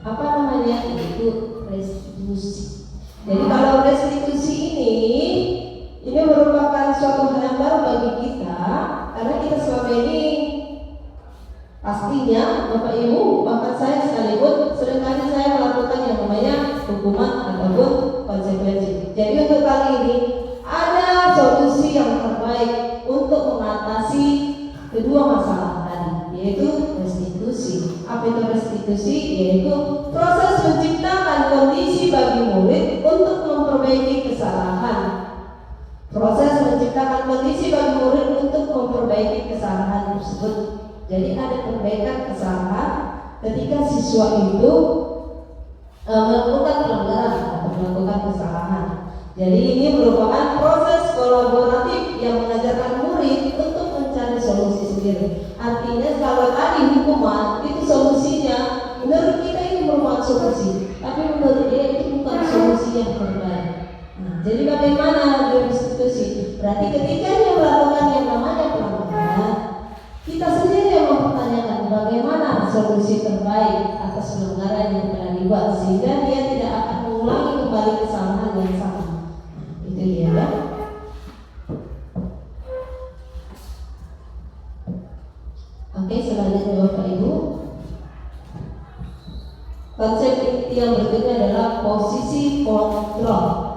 Speaker 2: Apa namanya? Itu restitusi. Jadi kalau restitusi ini merupakan suatu hal yang baru bagi kita, karena kita selama ini pastinya Bapak Ibu, bahkan saya sekalipun seringkali saya melakukan yang namanya hukuman ataupun konsekuensi. Jadi untuk kali ini ada solusi yang terbaik untuk mengatasi kedua masalah tadi, yaitu restitusi. Apa itu restitusi? Yaitu proses menciptakan kondisi bagi murid untuk memperbaiki kesalahan. Proses menciptakan kondisi bagi murid untuk memperbaiki kesalahan tersebut. Jadi ada perbaikan kesalahan ketika siswa itu melakukan pelanggaran atau melakukan kesalahan. Jadi ini merupakan proses kolaboratif yang mengajarkan murid untuk mencari solusi sendiri. Artinya kalau tadi hukuman itu solusinya, menurut kita itu merupakan solusi, tapi menurut dia itu bukan solusi yang terbaik. Jadi bagaimana restitusi? Berarti ketika dia melakukan yang namanya pelanggaran, kita sendiri yang mempertanyakan bagaimana solusi terbaik atas pelanggaran yang telah dibuat, sehingga dia tidak akan mengulangi kembali kesalahan yang sama. Itu dia, ya. Oke, selanjutnya Bapak Ibu, konsep yang berikutnya adalah posisi kontrol.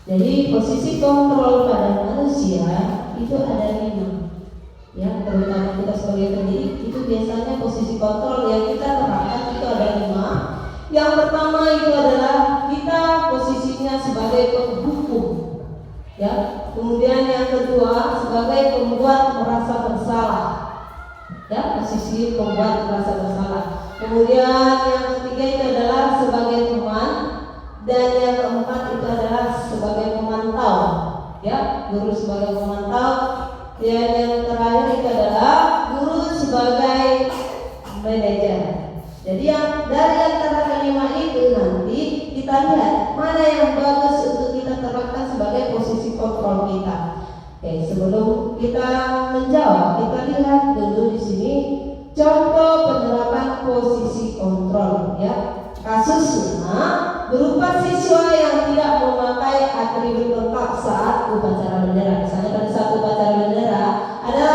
Speaker 2: Jadi posisi kontrol pada manusia itu ada 5, ya, terutama kita sebagai pendidik itu biasanya posisi kontrol yang kita terapkan itu ada 5. Yang pertama itu adalah kita posisinya sebagai penghukum, ya. Kemudian yang kedua sebagai pembuat merasa bersalah, ya, posisi pembuat merasa bersalah. Kemudian yang ketiga itu adalah sebagai teman, dan yang keempat itu adalah sebagai pemantau, ya, guru sebagai pemantau. Dan yang terakhir itu adalah guru sebagai manajer. Jadi yang dari antara kelima itu nanti kita lihat mana yang bagus untuk kita terapkan sebagai posisi kontrol kita. Oke, sebelum kita menjawab, kita lihat dulu di sini contoh penerapan posisi kontrol, ya. Kasusnya berupa siswa yang tidak memakai atribut lengkap saat upacara bendera. Misalnya pada saat upacara bendera ada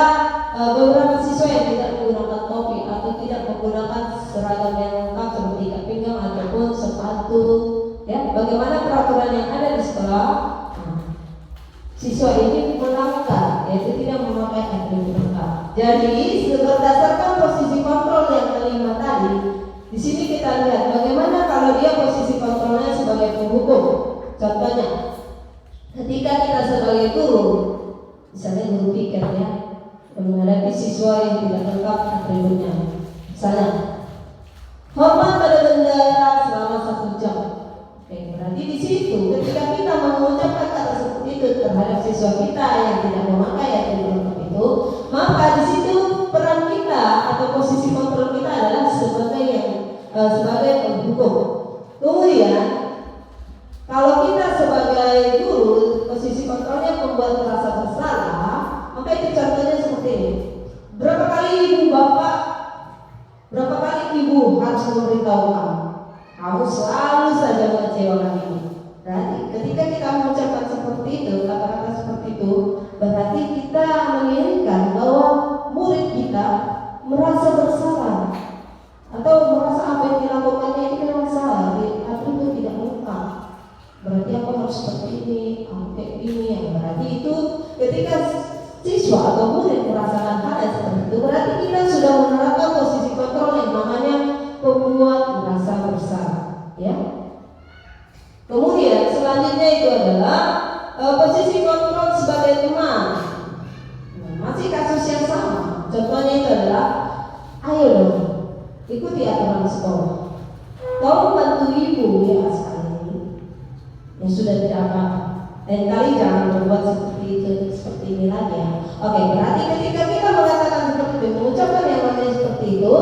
Speaker 2: beberapa siswa yang tidak menggunakan topi atau tidak menggunakan seragam yang lengkap seperti ikat pinggang ataupun sepatu, ya. Bagaimana peraturan yang ada di sekolah? Siswa ini melanggar, yaitu tidak memakai atribut lengkap. Jadi berdasarkan posisi kontrol yang kelima tadi, di sini kita lihat bagaimana kalau dia posisi kontrolnya sebagai penghukum. Contohnya, ketika kita sebagai guru, misalnya guru pikir, ya, menghadapi siswa yang tidak lengkap atributnya, misalnya hormat pada bendera selama 1 jam. Oke, berarti di situ ketika kita mengucapkan kata seperti itu terhadap siswa kita yang tidak memakai atribut lengkap itu, maka di situ peran kita atau posisi kontrol kita adalah sebagai penghukum. Kemudian kalau kita sebagai guru, posisi kontrolnya membuat merasa bersalah, maka itu contohnya seperti ini. Berapa kali ibu harus memberitahu kamu selalu saja mengecewakan ibu. Berarti ketika kita mengucapkan seperti itu, kata-kata seperti itu, berarti kita menginginkan bahwa murid kita merasa bersalah atau merasa apa yang dilakukannya itu memang salah, atau itu tidak lengkap. Berarti aku harus aturan sekolah. Kau bantu ibu ya sekali yang sudah tidak apa-apa. Lain kali jangan berbuat seperti ini lagi ya. Oke, berarti ketika kita mengatakan seperti itu, mengucapkan yang namanya seperti itu,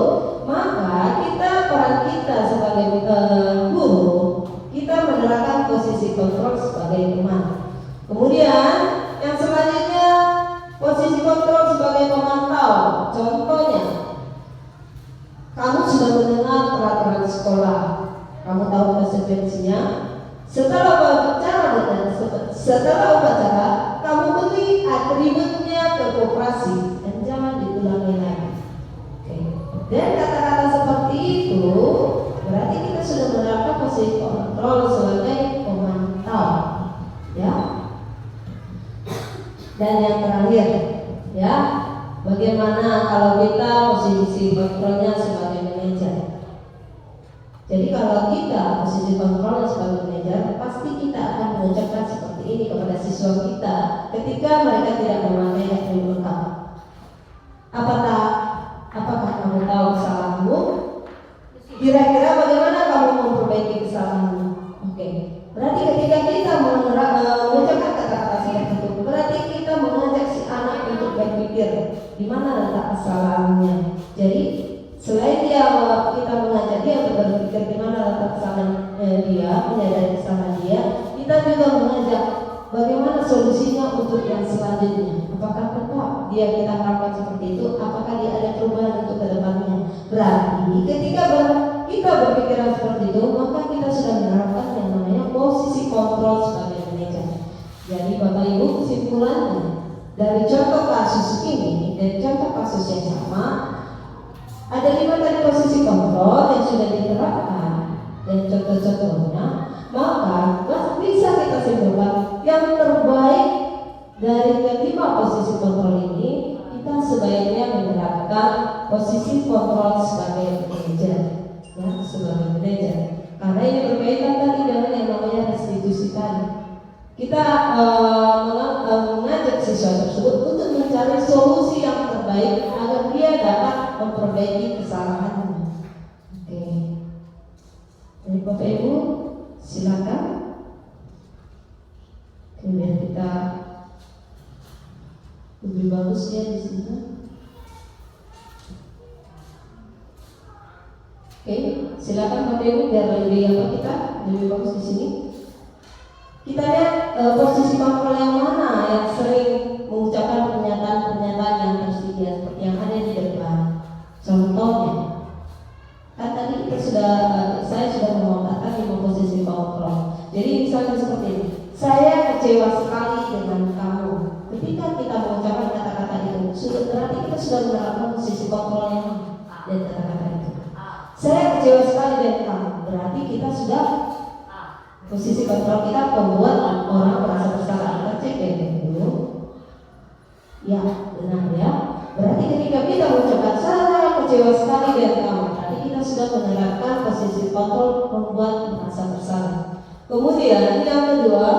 Speaker 2: maka kita peran kita sebagai guru, kita menerapkan posisi kontrol sebagai teman. Kemudian yang selanjutnya posisi kontrol sebagai pemantau. Contohnya, kamu sudah mendengar peraturan sekolah, kamu tahu konsekuensinya. Setelah upacara, kamu beri atributnya ke koperasi dan jangan diulangi lagi. Oke. Dan kata-kata seperti itu berarti kita sudah menerapkan posisi kontrol sebagai pemantau, ya. Dan yang terakhir, ya, bagaimana kalau kita posisi kontrolnya sebagai manajer? Jadi kalau kita posisi kontrolnya sebagai manajer, pasti kita akan mengucapkan seperti ini kepada siswa kita ketika mereka tidak memakai atribut lengkap. Apakah kamu tahu kesalahanmu? Kira-kira bagaimana kamu memperbaiki kesalahanmu? Oke. Berarti ketika kita mengucapkan kata-kata seperti itu, berarti kita mengajak si anak untuk berpikir di mana letak kesalahannya. Jadi selain kita mengajak dia untuk berpikir di mana letak kesalahan dia, menyadari kesalahan dia, kita juga mengajak bagaimana solusinya untuk yang selanjutnya. Apakah tetap dia kita harapkan seperti itu? Apakah dia ada perubahan untuk kedepannya? Berarti ketika kita berpikiran seperti itu, maka kita sudah menerapkan yang namanya posisi kontrol sebagai manajer. Jadi Bapak Ibu, kesimpulannya dari contoh kasus ini dan contoh kasus yang sama, ada 5 tadi posisi kontrol yang sudah diterapkan dan contoh-contohnya, maka bisa kita simpulkan yang terbaik dari kelima posisi kontrol ini, kita sebaiknya menerapkan posisi kontrol sebagai manajer, ya, sebagai manajer. Karena ini berkaitan tadi dengan yang namanya restitusi tadi. Kita mengajak siswa tersebut untuk mencari solusi yang terbaik agar dia dapat memperbaiki kesalahannya. Oke. Jadi Bapak Ibu, silakan. Kemudian kita lebih bagus ya di sini. Oke, silakan Bapak Ibu biar kita lebih bagus di sini. Kita lihat posisi kontrol yang mana yang sering mengucapkan pernyataan-pernyataan yang tersedia seperti yang ada di depan. Contohnya, kan tadi saya sudah mengatakan 5 posisi kontrol. Jadi misalnya seperti ini, saya kecewa sekali dengan kamu. Ketika kita mengucapkan kata-kata itu, berarti kita sudah menerapkan posisi kontrol yang dan kata-kata itu. Saya kecewa sekali dengan kamu, berarti kita sudah posisi kontrol kita membuat orang merasa bersalah. Kita cek ya dulu. Ya, benar ya. Berarti ketika kita mengucapkan saya kecewa sekali dengan kamu, berarti kita sudah menerapkan posisi kontrol membuat merasa bersalah. Kemudian yang kedua,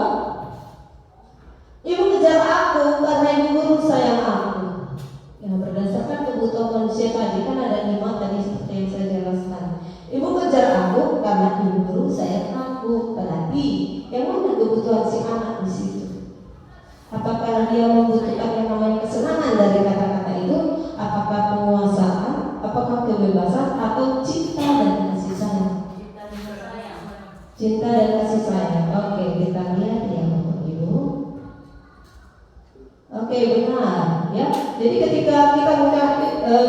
Speaker 2: ibu kejar aku karena ibu guru sayang aku. Ya, berdasarkan kebutuhan manusia tadi kan ada 5 tadi seperti yang saya jelaskan. Ibu kejar aku karena ibu guru sayang aku. Berarti yang mana kebutuhan si anak di situ? Apakah dia membutuhkan yang namanya kesenangan dari kata-kata itu? Apakah penguasaan? Apakah kebebasan? Atau cinta dan kasih sayang? Cinta dan kasih sayang. Oke, kita lihat ya Bapak Ibu. Oke, benar ya. Jadi ketika kita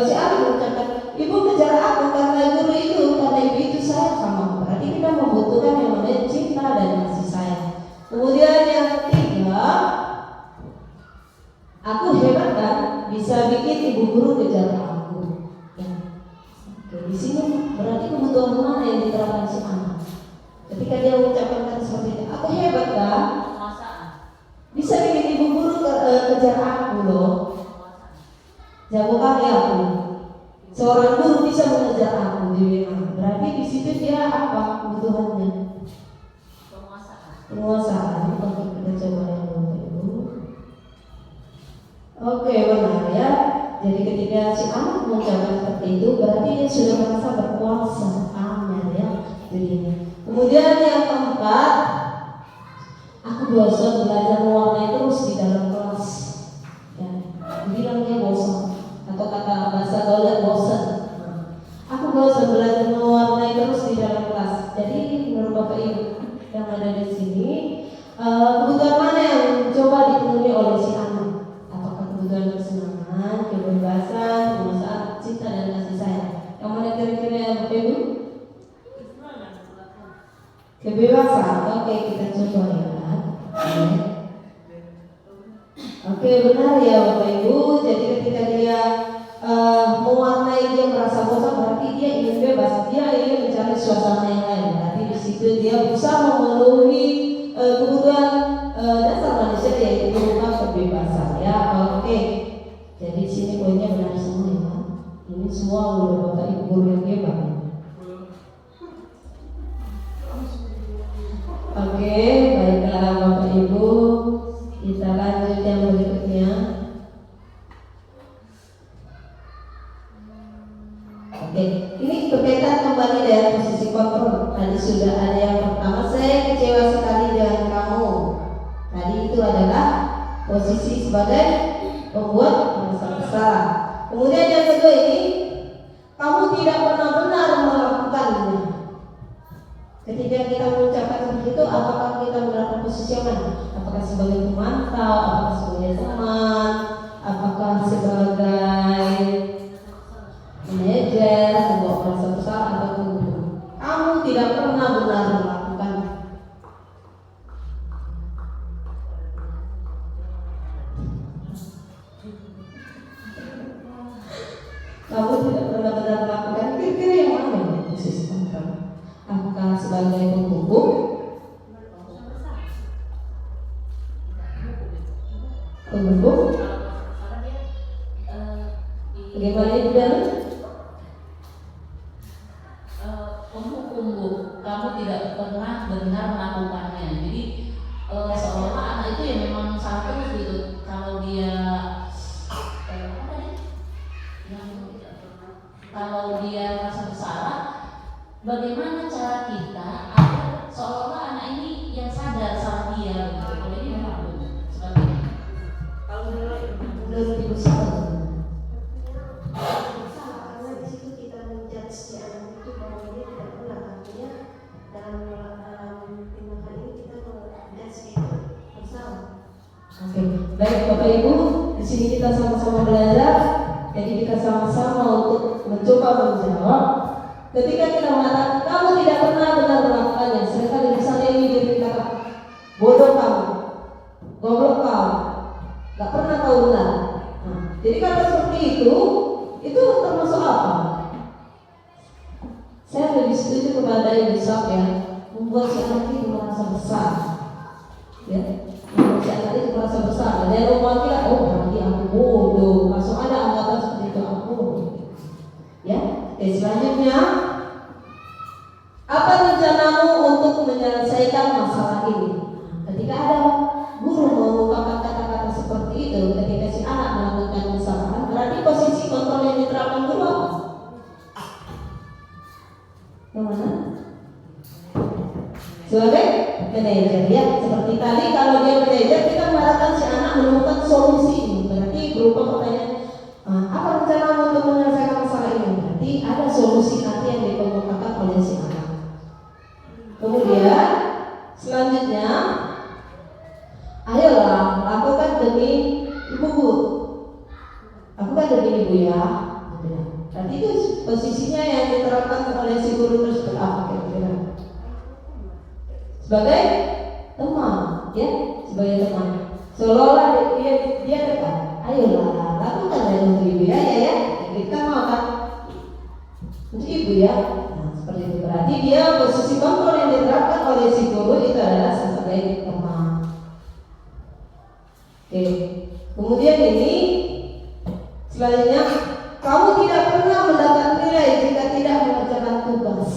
Speaker 2: si anak mengucapkan ibu kejar aku karena guru itu, karena ibu itu sayang sama aku. Berarti kita membutuhkan yang namanya cinta dan kasih sayang. Kemudian yang ketiga, aku hebat kan, bisa bikin ibu guru kejar aku. Ya. Oke, di sini berarti kebutuhan mana yang diterapkan si anak? Ketika dia mengucapkan kata seperti itu, aku hebat kan, bisa bikin ibu guru kejar aku loh. Jago kali aku. Seorang guru bisa mengejar aku di mana? Berarti di situ dia apa kebutuhannya? Penguasaan. Oke, kita coba yang dulu. Oke, benar ya. Jadi ketika si anak mengucapkan seperti itu, berarti dia sudah merasa berkuasa. Kebebasan, oke kita coba ya. Oke, benar ya Bapak Ibu. Jadi ketika dia mewarnai, dia merasa bosan, berarti dia ingin bebas, dia ingin mencari suasana yang lain. Berarti di situ dia berusaha memenuhi kebutuhan dasar manusia, yaitu berupa kebebasan. Ya, oke. Jadi di sini poinnya benar semua ya. Ini semua udah Bapak Ibu guru yang hebat. Oke, baiklah Bapak Ibu, kita lanjut yang berikutnya. Oke, ini berkaitan kembali dengan posisi kontrol. Tadi sudah ada yang pertama, saya kecewa sekali dengan kamu. Tadi itu adalah posisi sebagai pembuat merasa bersalah. Kemudian yang kedua ini, kamu tidak pernah benar melakukannya. Ketika kita mengucapkan seperti itu, apakah kita mendapatkan posisi yang mana? Apakah sebagai pemantau, apakah sebagai teman, apakah sebagai manajer, sebuah merasa bersalah atau guru? Kamu tidak pernah benar melakukan. Kamu tidak pernah benar melakukan. Kira-kira yang mana ya posisi kontrol? Apakah sebagai penghukum, bagaimana itu dan
Speaker 3: penghukum Bu, kamu tidak pernah benar melakukannya. Jadi seolah anak itu ya memang salah terus gitu. Kalau dia kalau dia merasa bersalah, bagaimana cara kita agar seolah anak ini yang sadar salah dia gitu. Kalau ini memang seperti ini.
Speaker 2: kalau lebih besar?
Speaker 4: Karena di situ kita menjudge si anak itu bahwa dia tidak benar, artinya dalam tindakan ini kita menjudge itu bersalah.
Speaker 2: Oke, baik Bapak Ibu, di sini kita sama-sama belajar. Jadi kita sama-sama untuk mencoba menjawab. Ketika kita mengatakan kamu tidak pernah benar melakukannya, seringkali misalnya ini diri kata bodoh kamu, goblok kamu, gak pernah kau benar. Nah, jadi kata seperti itu termasuk apa? Saya lebih setuju kepada yang besar ya, membuat si anak itu merasa besar, ya, membuat si anak itu merasa besar. Ada yang mewakili, oh berarti aku bodoh, langsung ada anggapan seperti itu, aku bodoh. Ya, selanjutnya, apa rencanamu untuk menyelesaikan masalah ini? Ketika ada guru mengungkapkan kata-kata seperti itu, ketika si anak melakukan kesalahan, berarti posisi kontrol yang diterapkan guru apa? Yang mana? Sebagai manajer ya, seperti tadi kalau dia manajer, kita mengharapkan si anak menemukan solusi ini. Berarti berupa pertanyaan, apa rencanamu untuk menyelesaikan masalah ini? Berarti ada solusi nanti yang dikemukakan oleh si anak. Kemudian selanjutnya, ayolah lakukan demi ibuku. Lakukan demi ibu ya. Berarti itu posisinya yang diterapkan oleh si guru tersebut apa kira-kira? Sebagai teman, ya, sebagai teman. Seolah-olah dia dekat. Ayolah lakukan demi untuk ibu ya, ya. Kita mau kan untuk ibu ya. Nah, seperti itu. Berarti dia posisi kontrol yang diterapkan oleh si guru itu adalah sebagai teman. Oke. Kemudian ini selanjutnya, kamu tidak pernah mendapat nilai jika tidak mengerjakan tugas.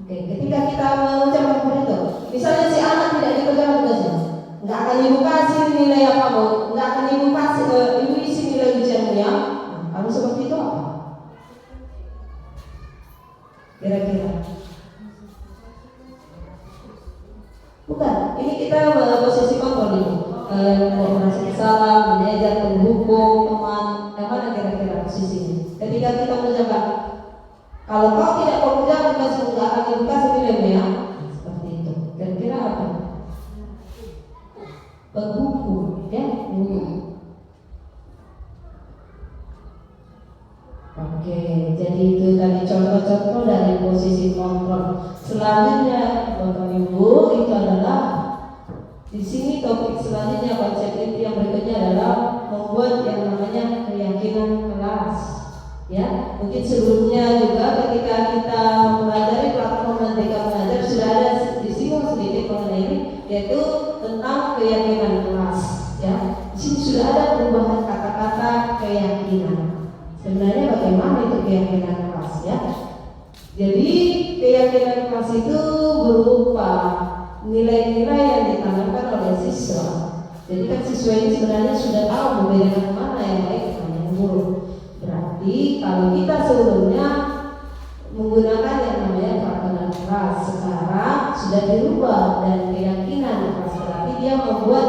Speaker 2: Oke, ketika kita mengucapkan seperti itu, misalnya si anak tidak dikerjakan tugasnya, nggak akan ibu kasih nilai apa mau, nggak akan ibu kasih ibu isi nilai ujianmu ya. Nah, kalau seperti itu apa? Kira-kira? Bukan, ini kita posisi kontrol ini. Koordinasi salah, manajer, penghukum, teman, yang mana kira-kira posisinya? Ketika kita menjaga, kalau kau tidak bekerja, tugas nggak akan dibuka sebelumnya ya. Seperti itu. Kira-kira apa? Penghukum, ya, penghukum. Oke, jadi itu tadi contoh-contoh contoh dari posisi kontrol. Selanjutnya Bapak Ibu itu adalah di sini topik selanjutnya, konsep inti yang berikutnya adalah membuat yang namanya keyakinan kelas. Ya, mungkin sebelumnya juga ketika kita mempelajari platform Merdeka Belajar sudah ada disinggung sedikit mengenai ini, yaitu tentang keyakinan kelas. Ya, di sini sudah ada perubahan kata-kata keyakinan. Sebenarnya bagaimana itu keyakinan kelas? Ya, jadi keyakinan kelas itu berupa nilai-nilai yang ditanamkan oleh siswa. Jadi kan siswa ini sebenarnya sudah tahu membedakan mana yang baik dan yang buruk. Berarti kalau kita sebelumnya menggunakan yang namanya peraturan kelas, sekarang sudah dirubah dan keyakinan kelas. Berarti dia membuat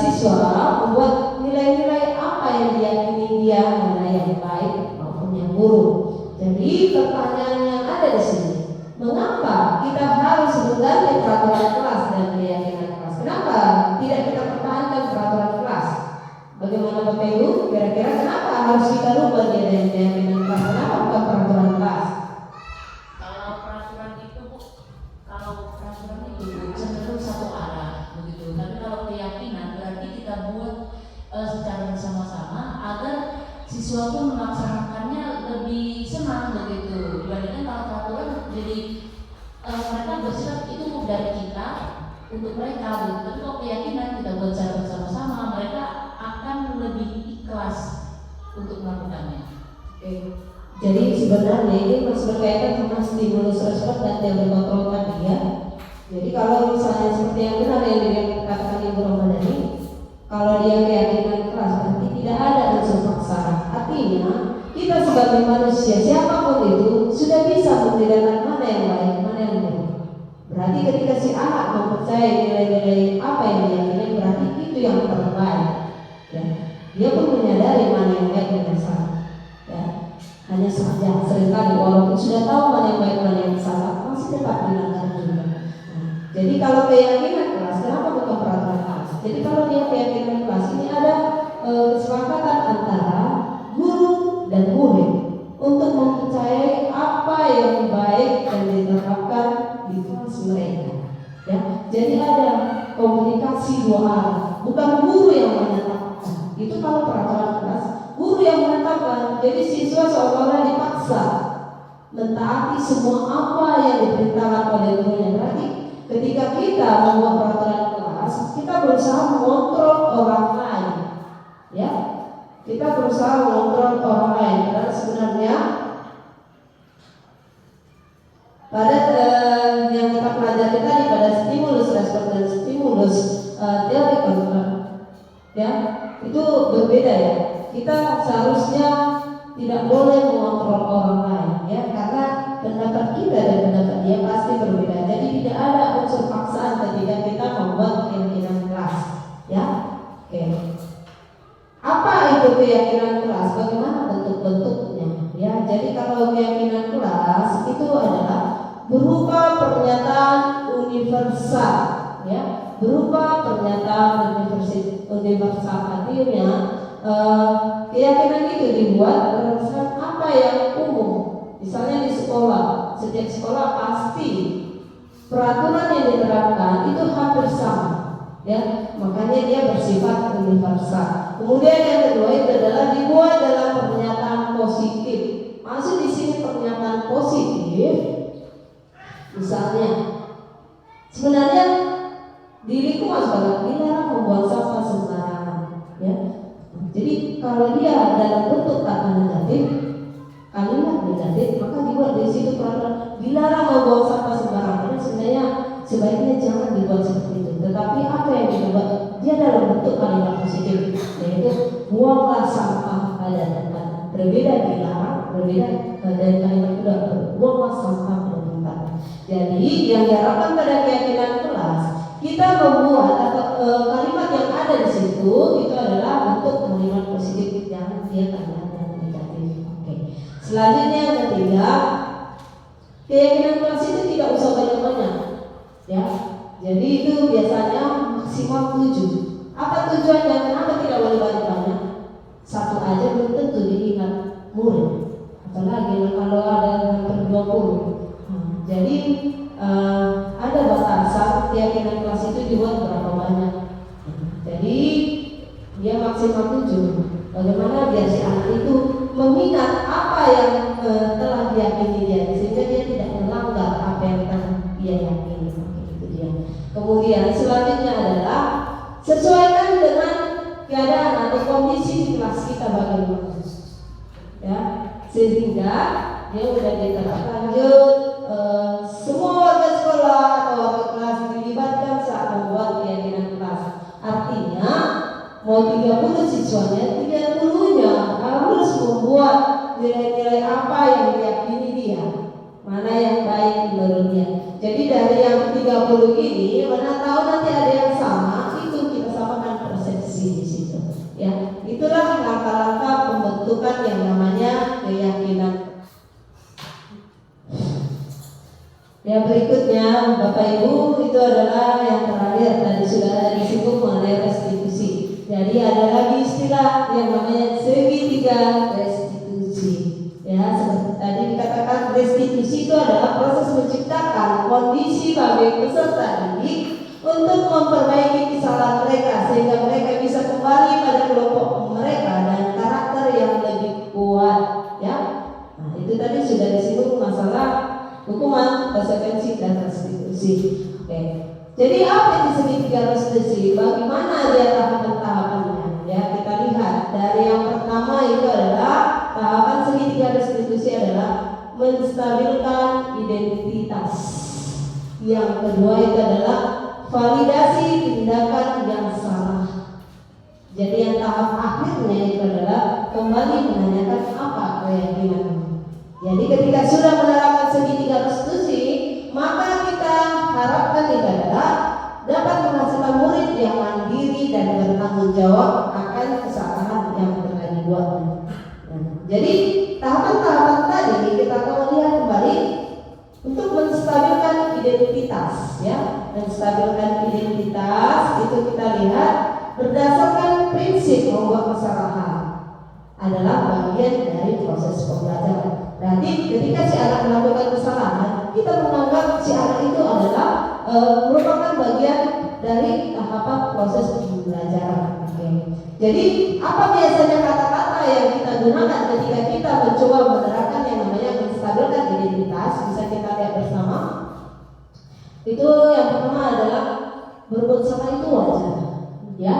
Speaker 2: siswa membuat nilai-nilai apa yang diyakini dia mana yang baik maupun yang buruk. Jadi pertanyaan yang ada di sini, mengapa kita harus mengganti peraturan kelas dan keyakinan kelas? Kenapa tidak kita pertahankan peraturan kelas? Bagaimana Bapak Ibu? Kira-kira kenapa harus kita rubah dia dari keyakinan kelas? Kenapa bukan peraturan kelas?
Speaker 3: Kalau peraturan itu cenderung satu arah begitu. Tapi kalau keyakinan berarti kita buat secara bersama-sama agar siswa pun melaksanakannya lebih senang begitu. Dibandingkan kalau peraturan jadi mereka bersifat itu dari kita untuk mereka begitu. Tapi kalau keyakinan kita buat secara bersama-sama, mereka akan lebih ikhlas untuk melakukannya.
Speaker 2: Oke. Jadi sebenarnya ini masih berkaitan dengan stimulus respon dan teori kontrol tadi ya. Jadi kalau misalnya seperti yang benar yang dikatakan Ibu Ramadhani, kalau dia keyakinan keras berarti tidak ada unsur paksaan. Artinya kita sebagai manusia siapapun itu sudah bisa membedakan mana yang baik, mana yang buruk. Berarti ketika si anak mempercayai nilai-nilai apa yang diyakini berarti itu yang terbaik. Ya. Dia pun menyadari mana yang baik dan yang salah. Ya. Hanya saja seringkali walaupun sudah tahu mana yang baik mana yang salah masih tetap dilanggar juga. Jadi kalau keyakinan kelas, kenapa bukan peraturan kelas? Jadi kalau dia keyakinan kelas ini ada kesepakatan antara guru dan murid untuk mempercayai apa yang baik dan diterapkan di kelas mereka. Ya, jadi ada komunikasi dua arah, bukan guru yang menetapkan. Itu kalau peraturan kelas, guru yang menetapkan. Jadi siswa seolah-olah dipaksa mentaati semua apa yang diperintahkan oleh gurunya. Berarti ketika kita membuat peraturan kelas, kita berusaha mengontrol orang lain, ya. Kita berusaha mengontrol orang lain. Karena sebenarnya pada yang kita pelajari tadi pada stimulus respon dan stimulus teori kontrol, ya, itu berbeda ya. Kita seharusnya tidak boleh mengontrol orang lain, ya, karena pendapat kita dan pendapat dia pasti berbeda. Jadi tidak ada unsur paksaan ketika kita membuat keyakinan kelas, ya. Oke. Apa itu keyakinan kelas? Bagaimana bentuk-bentuknya? Ya, jadi kalau keyakinan kelas itu adalah berupa pernyataan universal, ya, berupa pernyataan universal. Artinya keyakinan itu dibuat berdasarkan apa yang umum. Misalnya di sekolah, setiap sekolah pasti peraturan yang diterapkan itu hampir sama, ya, makanya dia bersifat universal. Kemudian yang kedua itu adalah dibuat dalam pernyataan positif. Maksud di sini pernyataan positif, misalnya sebenarnya diriku masalah dilarang membuang sampah sembarangan, ya. Jadi kalau dia dalam bentuk kata negatif, kalimat negatif, maka dibuat di situ peraturan dilarang membuang sampah sembarangan. Sebenarnya sebaiknya jangan dibuat seperti itu. Tetapi apa yang dibuat? Dia dalam bentuk kalimat positif, yaitu buanglah sampah pada tempat. Berbeda dilarang, berbeda dari kalimat kedua, buanglah sampah pada tempat. Jadi yang diharapkan pada keyakinan kelas, kita membuat atau kalimat yang ada di situ itu adalah bentuk kalimat positif, jangan dia kalimat yang negatif. Oke. Selanjutnya yang ketiga, keyakinan kelas itu tidak usah banyak-banyak, ya. Jadi itu biasanya maksimal 7. Apa tujuannya? Kenapa tidak boleh banyak-banyak? Satu aja belum tentu diingat murid. apalagi kalau ada hampir 20. Jadi ada batasan keyakinan kelas itu dibuat berapa banyak. Jadi dia maksimal 7. Bagaimana biar si anak itu meminat apa yang telah diyakini dia, sehingga dia tidak melanggar apa yang telah dia yakini. Itu dia. Kemudian selanjutnya adalah sesuaikan dengan keadaan atau kondisi di kelas kita bagaimana, ya, sehingga dia sudah lanjut semua warga sekolah atau warga kelas dilibatkan saat membuat keyakinan kelas. Artinya mau 30 siswanya, 30-nya harus membuat nilai-nilai apa yang diyakini dia, mana yang baik menurut dia. Jadi dari yang 30 ini, mana tahu nanti ada yang sama, itu kita samakan persepsi di situ. Ya, itulah langkah-langkah pembentukan yang namanya keyakinan. Yang berikutnya, Bapak Ibu, itu adalah yang terakhir tadi sudah ada disinggung mengenai restitusi. Jadi ada lagi istilah yang namanya segitiga restitusi. Ya, seperti tadi dikatakan restitusi itu adalah proses menciptakan kondisi bagi peserta didik untuk memperbaiki kesalahan mereka sehingga mereka bisa kembali pada kelompok mereka dan karakter yang lebih kuat. Ya, nah, itu tadi sudah disinggung masalah hukuman, konsekuensi, dan restitusi. Oke. Jadi apa itu segitiga restitusi? Bagaimana dia tahapan-tahapannya? Ya, kita lihat dari yang pertama itu adalah tahapan segitiga restitusi adalah menstabilkan identitas. Yang kedua itu adalah validasi tindakan yang salah. Jadi yang tahap akhirnya itu adalah kembali menanyakan apa keyakinanmu. Jadi ketika sudah menerapkan segitiga restitusi, maka kita harapkan itu adalah dapat menghasilkan murid yang mandiri dan bertanggung jawab akan kesalahan yang pernah dibuatnya. Jadi tahapan-tahapan tadi kita akan lihat kembali untuk menstabilkan identitas, ya. Menstabilkan identitas itu kita lihat berdasarkan prinsip membuat kesalahan adalah bagian dari proses pembelajaran. Berarti ketika si anak melakukan kesalahan, kita menganggap si anak itu adalah merupakan bagian dari tahapan proses pembelajaran. Jadi apa biasanya kata-kata yang kita gunakan ketika kita mencoba menerapkan yang namanya menstabilkan identitas? Bisa kita lihat bersama. Itu yang pertama adalah berbuat salah itu wajar. Ya,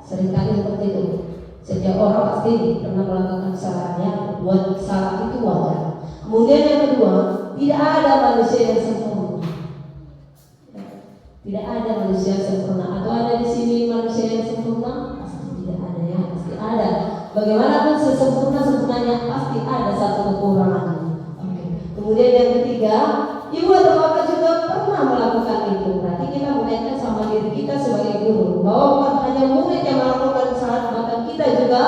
Speaker 2: seringkali seperti itu. Setiap orang pasti pernah melakukan kesalahannya, buat salah itu wajar. Kemudian yang kedua, tidak ada manusia yang sempurna. Tidak ada manusia yang sempurna. Atau ada di sini manusia yang sempurna? Pasti tidak ada, ya, pasti ada. Bagaimanapun sesempurna-sempurnanya pasti ada satu kekurangan. Kemudian yang ketiga, ibu atau bapak juga pernah melakukan itu. Berarti kita mengaitkan sama diri kita sebagai guru, bahwa bukan hanya murid yang melakukan kesalahan, bahkan kita juga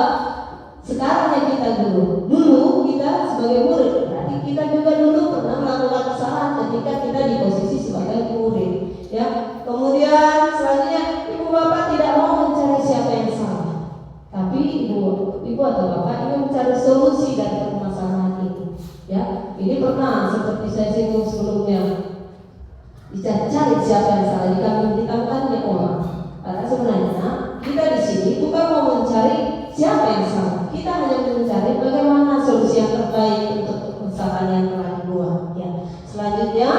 Speaker 2: sekarang yang kita guru. Dulu kita sebagai murid, berarti kita juga dulu pernah melakukan kesalahan ketika kita di posisi sebagai murid. Ya. Kemudian selanjutnya, ibu bapak tidak mau mencari siapa yang salah, tapi ibu atau bapak ingin mencari solusi dari permasalahan ini. Ya, ini pernah seperti saya singgung sebelumnya, dicari siapa yang salah, ditantangkan orang. Karena sebenarnya kita di sini bukan mau mencari siapa yang salah, kita hanya mencari bagaimana solusi yang terbaik untuk kesalahan yang telah dibuat. Ya. Selanjutnya,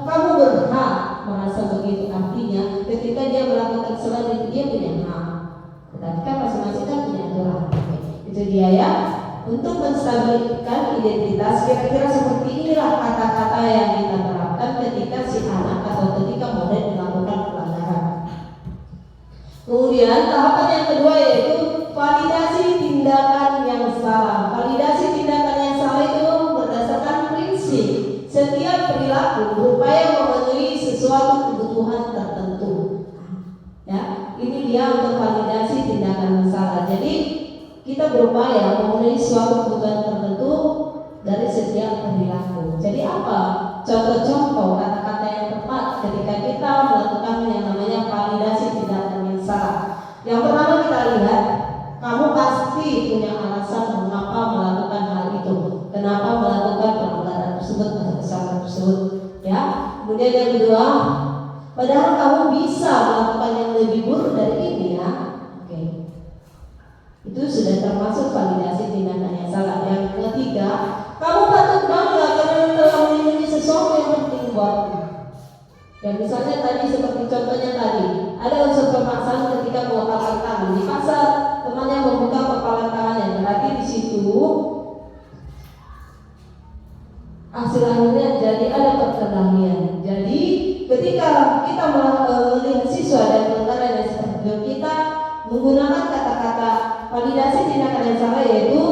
Speaker 2: kamu berhak merasa begitu. Artinya, ketika dia melakukan kesalahan itu dia punya hak. Tetapi kan masing-masing kan punya aturan. Itu dia, ya. Untuk menstabilkan identitas, kira-kira seperti inilah kata-kata yang kita terapkan ketika si anak atau ketika murid melakukan pelanggaran. Kemudian tahapan yang kedua yaitu validasi tindakan yang salah. Validasi tindakan yang salah itu berdasarkan prinsip setiap perilaku berupaya memenuhi sesuatu kebutuhan tertentu. Ya, ini dia untuk validasi tindakan yang salah. Jadi kita berupaya memenuhi suatu kebutuhan tertentu dari setiap perilaku. Jadi apa contoh-contoh kata-kata yang tepat ketika kita melakukan yang namanya validasi tindakan yang salah? Yang pertama kita lihat, kamu pasti punya alasan mengapa melakukan hal itu Kemudian yang kedua, padahal kamu bisa melakukan yang lebih buruk dari ini ya. Oke. Itu sudah termasuk validasi tindakan yang salah. Yang ketiga, kamu patut bangga karena telah melindungi sesuatu yang penting buatmu. Ya misalnya tadi seperti contohnya tadi, ada unsur pemaksaan ketika mengepalkan tangan di pasar, temannya membuka kepalan tangannya, berarti di situ hasil akhirnya jadi ada perkelahian. Jadi ketika kita melihat siswa dan pengendara yang seperti itu, kita menggunakan kata-kata validasi tindakan yang salah, yaitu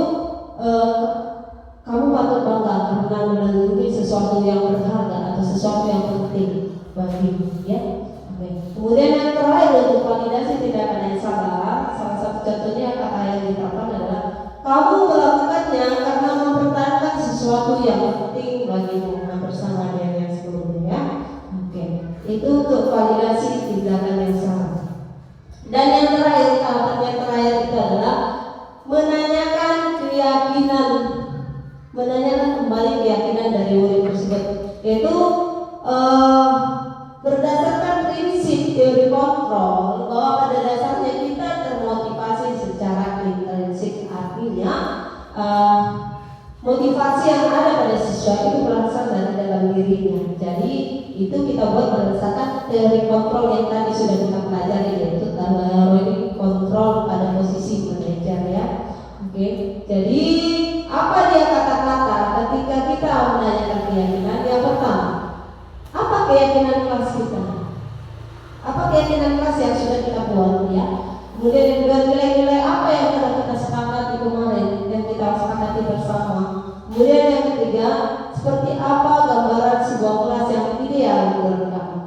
Speaker 2: kamu patut bangga karena melindungi sesuatu yang berharga atau sesuatu yang penting bagimu, ya. Oke. Kemudian yang terakhir untuk validasi tindakan yang salah, salah satu contohnya kata yang diterapkan adalah kamu melakukannya karena mempertahankan sesuatu yang penting bagimu. Hampir sama dengan yang sebelumnya, ya. Oke. Itu untuk validasi tindakan yang salah. Dan yang terakhir, tahapan yang terakhir itu adalah menanyakan kembali keyakinan dari murid tersebut, yaitu berdasarkan prinsip teori kontrol bahwa pada dasarnya kita termotivasi secara intrinsik, artinya motivasi yang ada pada siswa itu berasal dari dalam dirinya. Jadi itu kita buat berdasarkan teori kontrol yang tadi sudah kita pelajari, yaitu teori kontrol pada posisi manajer, ya. Oke. Jadi apa dia kata-kata ketika kita menanyakan keyakinan? Yang pertama, apa keyakinan kelas kita? Apa keyakinan kelas yang sudah kita buat, ya? Kemudian yang kedua, nilai-nilai apa yang telah kita sepakati kemarin dan kita sepakati bersama. Kemudian yang ketiga, seperti apa gambaran sebuah kelas yang ideal menurut kamu.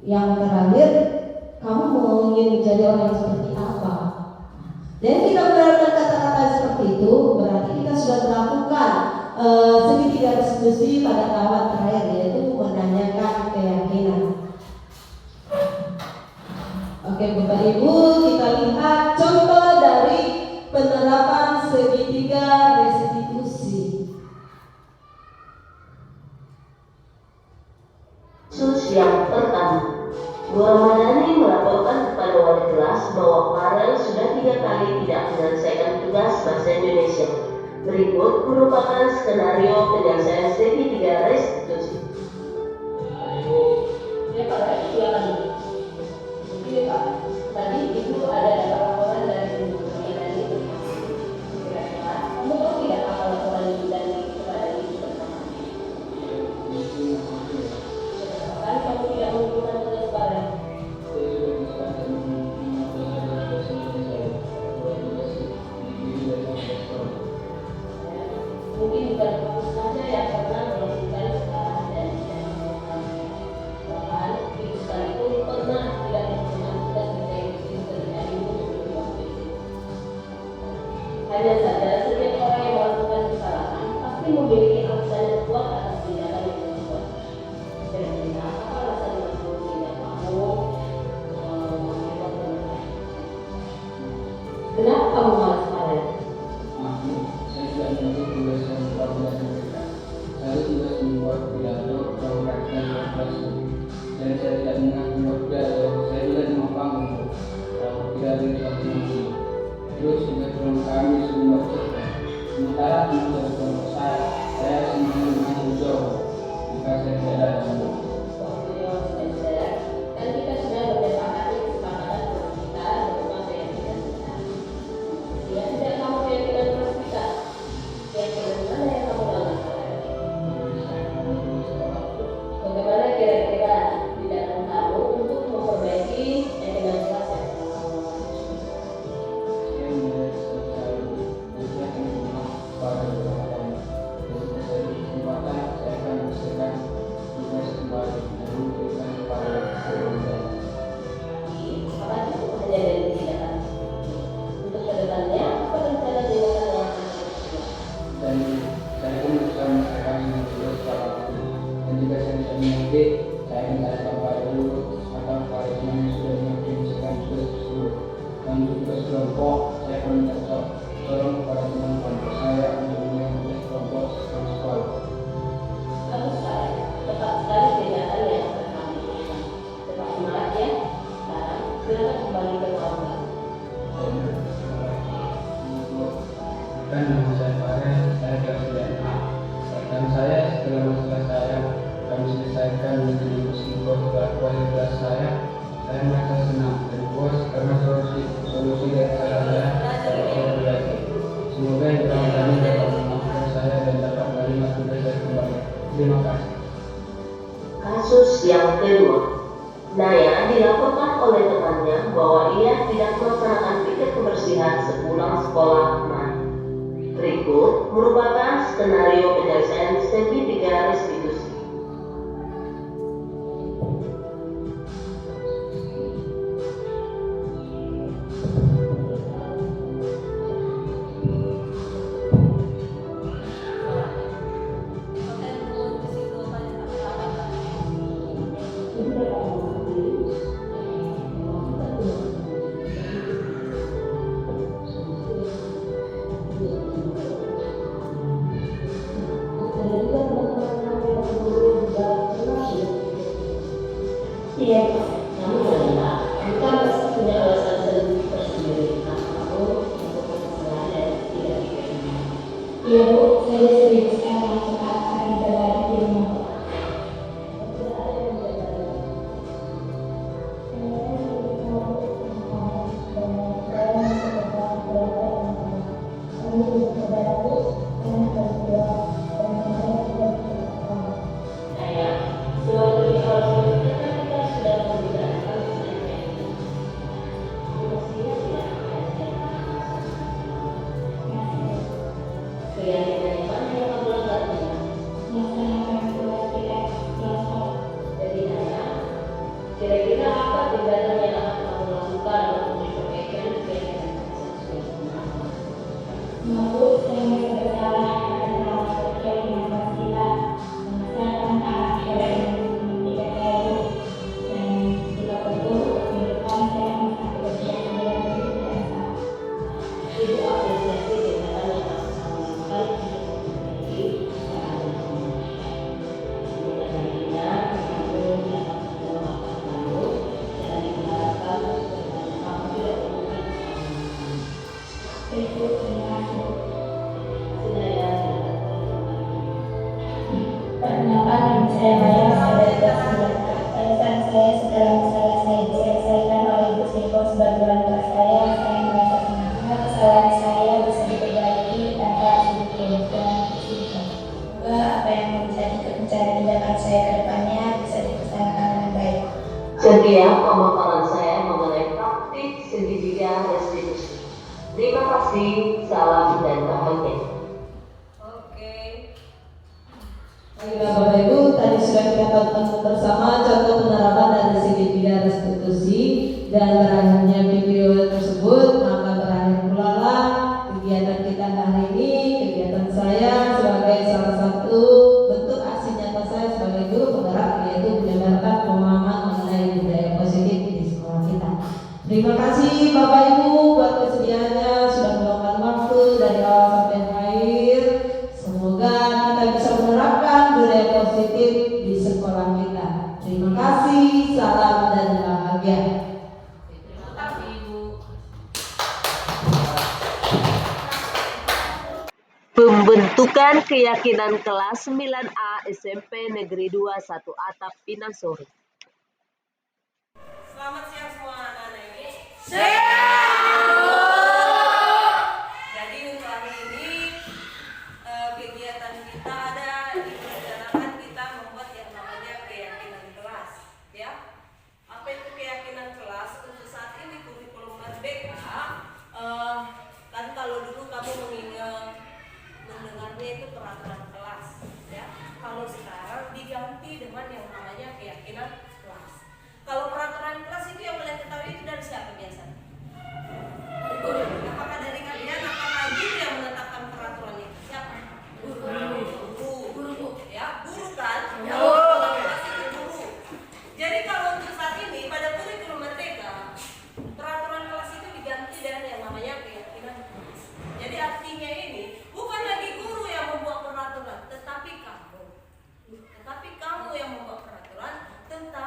Speaker 2: Yang terakhir, kamu mau ingin menjadi orang yang seperti apa? Dan kita menerapkan kata-kata seperti itu, berarti kita sudah melakukan segitiga diskusi pada tahap terakhir, yaitu menanyakan keyakinan. Oke, Bapak Ibu, kita lihat contoh dari penerapan segitiga restitusi.
Speaker 5: Kasus yang pertama, Bu Ramadhani melaporkan kepada wali kelas bahwa Farel sudah 3 kali tidak menyelesaikan tugas bahasa Indonesia. Berikut merupakan skenario penyelesaian segitiga restitusi.
Speaker 3: Ya Pak, silakan. Begini Pak, tadi Ibu ada laporan dari Ibu Ramadhani. Kira-kira kamu tahu tidak apa laporan Ibu dan kepada Ibu pertama? Kan kamu tidak menggunakan tugas bareng. Mungkin bukan kamu saja yang pernah melakukan kesalahan dan tidak melakukan. Bahkan Ibu sekalipun pernah tidak melakukan tugas di kerjaan Ibu sebelum waktu itu. Hanya saja setiap orang yang melakukan kesalahan pasti memiliki alasan yang kuat atas tindakan yang dilakukan. Kira-kira apa alasan Ibu tidak mau melakukan tindakan? Kenapa kamu malas Farel?
Speaker 6: Saya sudah menulis tugas yang telah mereka. Saya tugas membuat pidato program kelas dan saya tidak membuat pidato. Saya tidak mau panggung pidato di suatu minggu. Terus juga turun kami semua cerita. Sementara menurut kelompok saya sendiri mengaku jauh. Jika saya tidak datang.
Speaker 3: Kan kita sudah menyepakati kesepakatan kelas kita berupa keyakinan kita. Ya tidak kamu keyakinan kelas kita. Keyakinan mana yang kamu bangun? Bagaimana kira-kira tindakan kamu untuk memperbaiki keyakinan kelas yang telah kamu lakukan?
Speaker 6: Saya melihat sekali saya akan menolak pada beberapa tahun. Ketika saya kesempatan, saya akan menyelesaikan tugas kembali dan memberikan kepada keluarga.
Speaker 3: Apakah cukup hanya dari tindakan? Untuk kedepannya, apa rencana tindakan yang akan kamu lakukan?
Speaker 6: Dan saya pun bisa menyelesaikan tugas secara waktu. Dan jika saya bisa mengerti, saya minta kepada dulu atau kepada teman yang sudah mengerti menyelesaikan tugas tersebut. Dan untuk tugas kelompok, saya akan minta tolong kepada teman kelompok saya untuk mengerjakan tugas kelompok setelah sekolah.
Speaker 3: Bagus sekali, tepat sekali tindakan yang
Speaker 6: Terima kasih.
Speaker 5: Kasus yang kedua, Naya dilaporkan oleh temannya bahwa ia tidak melaksanakan piket kebersihan sepulang sekolah kemarin. Berikut merupakan skenario penyelesaian segitiga restitusi.
Speaker 2: Iya, namun adalah bukan pasti punya alasan tersendiri apapun untuk permasalahan dan tidak diterima. Iya Bu, saya sering sekarang akan berada di rumah. Tidak ada yang berbeda.
Speaker 5: Kira-kira apa tindakan yang akan kamu lakukan untuk memperbaiki kegiatan seksual?
Speaker 2: Menurut saya bersalah karena terkait dengan wasilah memasarkan anak saya yang tidak tahu dan jika perlu minggu depan saya akan bekerja dengan biasa.
Speaker 5: Ibu apresiasi tindakan yang kamu lakukan untuk memperbaiki keadaan kamu. Semoga nantinya kamu dapat mendoakan kamu dan diharapkan kepada kamu tidak mungkin
Speaker 2: Ibu terima kasih.
Speaker 5: Sinaya.
Speaker 2: Perkenalkan nama saya Maya, saya kelas 9. Alasan saya setelah masalah saya diselesaikan oleh Ibu Siko sebagai wali kelas saya merasa senang. Karena kesalahan saya bisa diperbaiki tanpa sedikit dengan Siko. Semoga apa yang menjadi tindakan saya ke depannya bisa dilaksanakan dengan baik.
Speaker 5: Sekian pemaparan saya mengenai praktik segitiga restitusi. Terima kasih, salam dan bahagia.
Speaker 3: Baiklah Bapak Ibu, tadi sudah kita tonton bersama contoh penerapan dari segitiga restitusi dan berakhirnya video tersebut, maka berakhir pula lah kegiatan kita hari ini, kegiatan saya sebagai salah satu bentuk aksi nyata saya sebagai guru penggerak, yaitu menyebarkan pemahaman mengenai budaya positif di sekolah kita. Terima kasih Bapak Ibu buat kesediaannya sudah meluangkan waktu dari awal sampai akhir. Semoga kita bisa menerapkan budaya positif di sekolah kita. Terima kasih, salam dan bahagia. Terima kasih Ibu.
Speaker 1: Pembentukan keyakinan kelas 9A SMP Negeri 2 1 Atap Pinang Sore.
Speaker 7: Selamat siang semua anak-anak ini. Jadi untuk hari ini kegiatan kita ada direncanakan kita membuat yang namanya keyakinan kelas, ya. Apa itu keyakinan kelas? Untuk saat ini kurikulum merdeka, kan kalau dulu kamu mendengarnya itu peraturan kelas, ya. Kalau sekarang diganti dengan yang namanya keyakinan kelas. Kalau peraturan kelas itu yang kalian ketahui itu dari siapa biasanya? Apakah dari kalian? Apakah guru yang menetapkan peraturannya? Siapa? Guru. Ya, guru kan? Peraturan kelas itu guru. Jadi kalau untuk saat ini pada kurikulum merdeka, peraturan kelas itu diganti dengan yang namanya keyakinan kelas. Jadi artinya ini bukan lagi guru yang membuat peraturan, tetapi kamu yang membuat peraturan tentang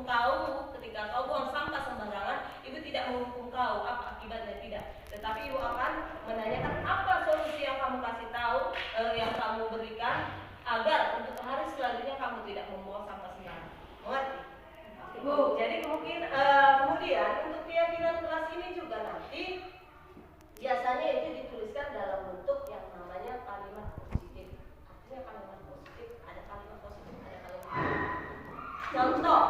Speaker 7: kau ketika kau buang sampah sembarangan, ibu tidak menghukum kau apa akibatnya, tidak. Tetapi ibu akan menanyakan apa solusi yang kamu kasih tahu, yang kamu berikan agar untuk hari selanjutnya kamu tidak membuang sampah sembarangan. Mengerti? Bu, jadi mungkin kemudian untuk keyakinan kelas ini juga nanti biasanya itu dituliskan dalam bentuk yang namanya kalimat positif. Artinya kalimat positif, ada kalimat positif, ada kalimat negatif. Contoh,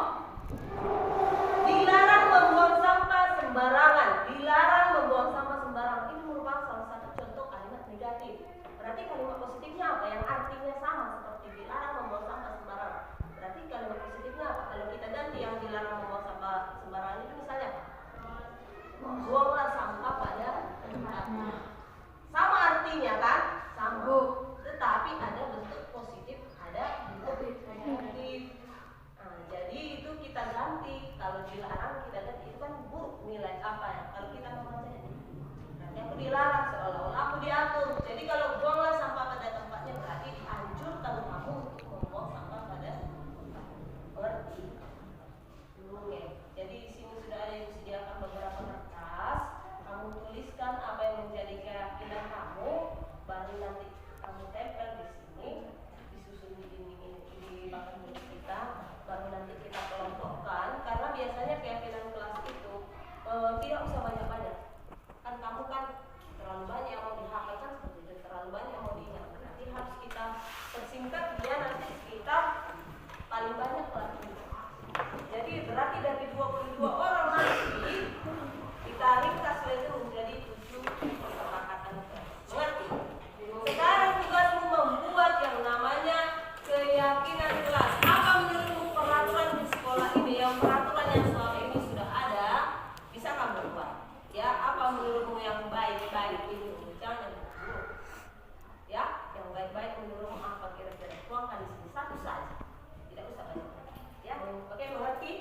Speaker 7: dilarang membuang sampah sembarangan. Dilarang membuang sampah sembarangan ini merupakan salah satu contoh kalimat negatif. Berarti kalimat positifnya apa? Yang artinya sama seperti dilarang membuang sampah sembarangan. Berarti kalimat positifnya apa? Kalau kita ganti yang dilarang membuang sampah sembarangan itu misalnya apa? Buanglah sampah pada tempatnya. Sama artinya kan? Sama. Tetapi ada bentuk positif, ada bentuk negatif. Nah, jadi itu kita ganti. Kalau dilarang kita ganti, itu kan buruk nilai apa ya? Kalau kita membacanya, nanti aku dilarang seolah-olah aku diatur. Jadi kalau buanglah sampah pada tempatnya berarti dianjurkan kamu untuk membuang sampah pada tempatnya. Berarti jadi di sini sudah ada yang disediakan beberapa kertas. Kamu tuliskan apa yang menjadi keyakinan kamu, baru nanti kamu tempel di sini, disusun di dinding ini di belakang mulut kita, baru nanti kita kelompokkan. Karena biasanya keyakinan kelas itu tidak usah banyak-banyak. Kan kamu kan terlalu banyak yang mau dihafalkan seperti itu, terlalu banyak yang mau diingat. Nanti harus kita persingkat dia nanti kita paling banyak lagi. Jadi berarti dari 22 orang nanti kita ringkas itu menjadi 7 kesepakatan. Mengerti? Sekarang tugasmu membuat yang namanya keyakinan kelas. Apa menurutmu peraturan di sekolah ini, yang peraturan yang selama ini sudah ada, bisa kamu buat? Ya, apa menurutmu yang baik-baik itu? Jangan yang buruk. Ya, yang baik-baik menurutmu apa kira-kira? Tuangkan di sini satu saja. Tidak usah banyak. Ya, oke, mengerti?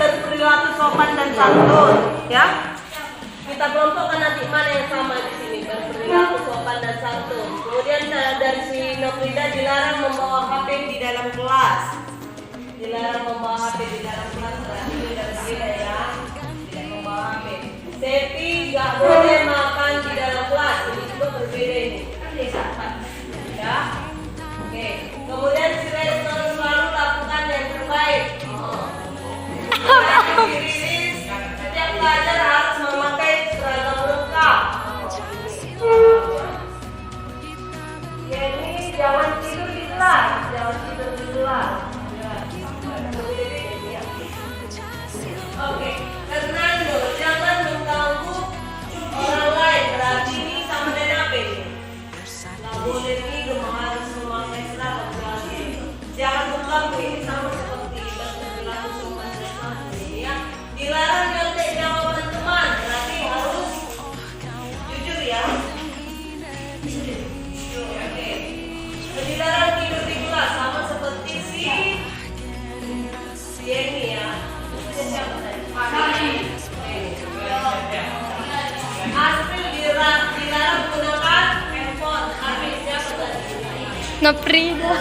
Speaker 7: Berperilaku sopan dan santun, ya. Kita kelompokkan nanti mana yang sama di sini, berperilaku sopan dan santun. Kemudian dari si Nofrida dilarang membawa HP di dalam kelas. Dilarang membawa HP di dalam kelas, berarti dari Frida ya, tidak membawa HP. Sepi nggak boleh makan di dalam kelas, ini juga berbeda ini. Ya. Oke. Kemudian si Resto selalu lakukan yang terbaik. Setiap pelajar harus memakai seragam lengkap. Jadi jangan tidur di kelas, jangan tidur di kelas. Oke, Fernando, jangan mengganggu orang lain. Berarti ini sama dengan apa ini? Nggak boleh tidur, harus memakai seragam. Jangan mengganggu, ini sama seperti berperilaku sopan dan santun ya. Dilarang nyontek jawaban teman, berarti harus jujur ya. Oke. Dilarang tidur di kelas, sama seperti si ini ya. Siapa tadi? Asli dilarang menggunakan handphone. Habis siapa tadi?
Speaker 8: Nofrida.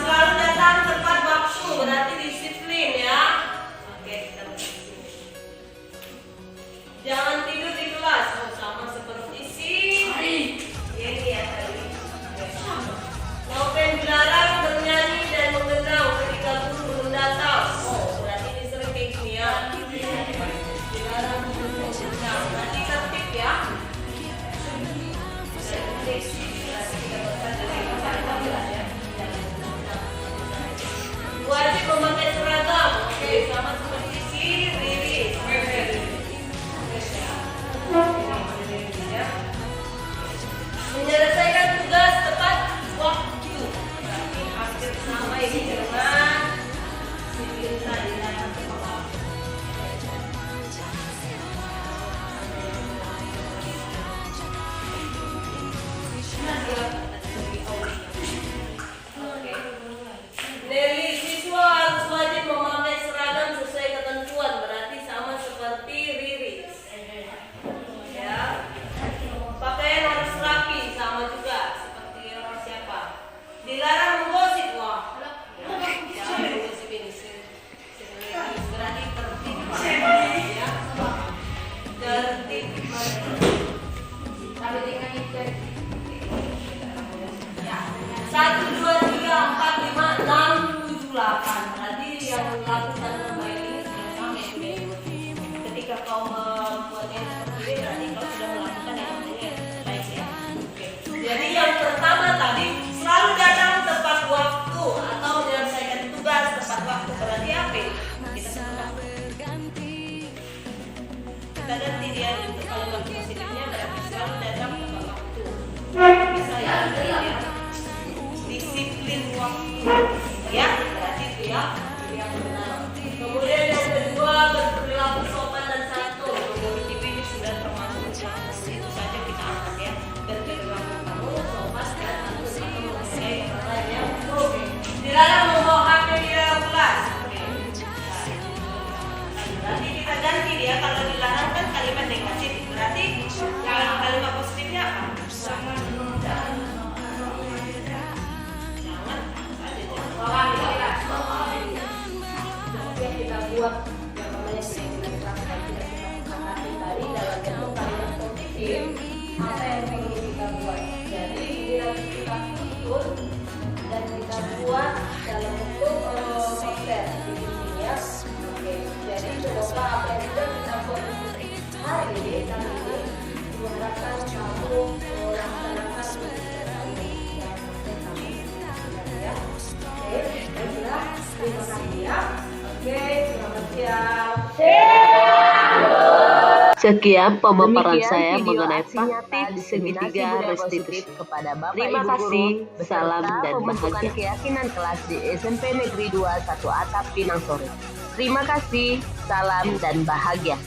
Speaker 7: Selalu datang tepat waktu, berarti disiplin ya. Oke, kita bersih. Jangan tidur di kelas, sama seperti si ini ya tadi. Nopen dilarang bernyanyi dan mengenang ketika guru belum datang. Oh, berarti ini sering kayak gini ya. Dilarang Nah, nanti tertib ya. Wajib memakai seragam. Oke, sama seperti si Riri. Menyelesaikan tugas tepat waktu. Berarti hampir sama ini dengan si Tirta di dalam kepala. Nelly, siswa harus wajib memakai seragam sesuai ketentuan, berarti sama seperti Riri. Ya. Pakaian harus rapi, sama juga seperti orang siapa. Dilarang menggosip, wah. Jangan menggosip ini. Berarti tertib. Ya. Tertib. Sampai dengan itu. Ya. 1, 2, 3, 4, 5, 6, 7, 8. Berarti yang melakukan terbaik ini sudah sampai. Ketika kau membuatnya seperti ini, berarti kau sudah melakukan yang namanya baik ya. Oke. Jadi yang pertama tadi selalu datang tepat waktu atau menyelesaikan tugas tepat waktu. Berarti apa? Kita ganti dia untuk kalimat positifnya, berarti selalu datang tepat waktu. Bisa ya, ya. Disiplin waktu ya, berarti itu ya yang benar. Kemudian yang kedua, berperilaku sopan dan santun. Menurut ibu ini sudah termasuk itu saja kita angkat ya. Berperilaku kamu sopan dan santun atau menghargai orang yang buruk. Dilarang membawa HP di dalam kelas. Berarti kita ganti dia, kalau dilarang kan kalimat negatif. Berarti yang kalimat positifnya apa?
Speaker 4: Yang kita buat yang namanya kita sepakati tadi dalam bentuk kalimat positif, apa yang perlu kita buat. Jadi ini nanti kita susun dan kita buat dalam bentuk poster di sini ya. Oke, jadi semoga apa yang sudah kita buat untuk hari ini kali ini diharapkan kamu melaksanakan ya. Oke, baiklah, terima kasih ya. Oke, selamat siang.
Speaker 1: Sekian pemaparan
Speaker 2: Demikian
Speaker 1: saya
Speaker 2: video
Speaker 1: mengenai
Speaker 2: aksi nyata
Speaker 1: praktik
Speaker 2: diseminasi
Speaker 1: segitiga
Speaker 2: budaya
Speaker 1: restitusi.
Speaker 2: positif kepada Bapak
Speaker 1: Terima
Speaker 2: Ibu
Speaker 1: kasih,
Speaker 2: guru,
Speaker 1: salam
Speaker 2: beserta
Speaker 1: dan
Speaker 2: pembentukan
Speaker 1: bahagia.
Speaker 2: keyakinan kelas di SMP Negeri 2 1 Atap Pinang Sore. Terima kasih, salam dan bahagia.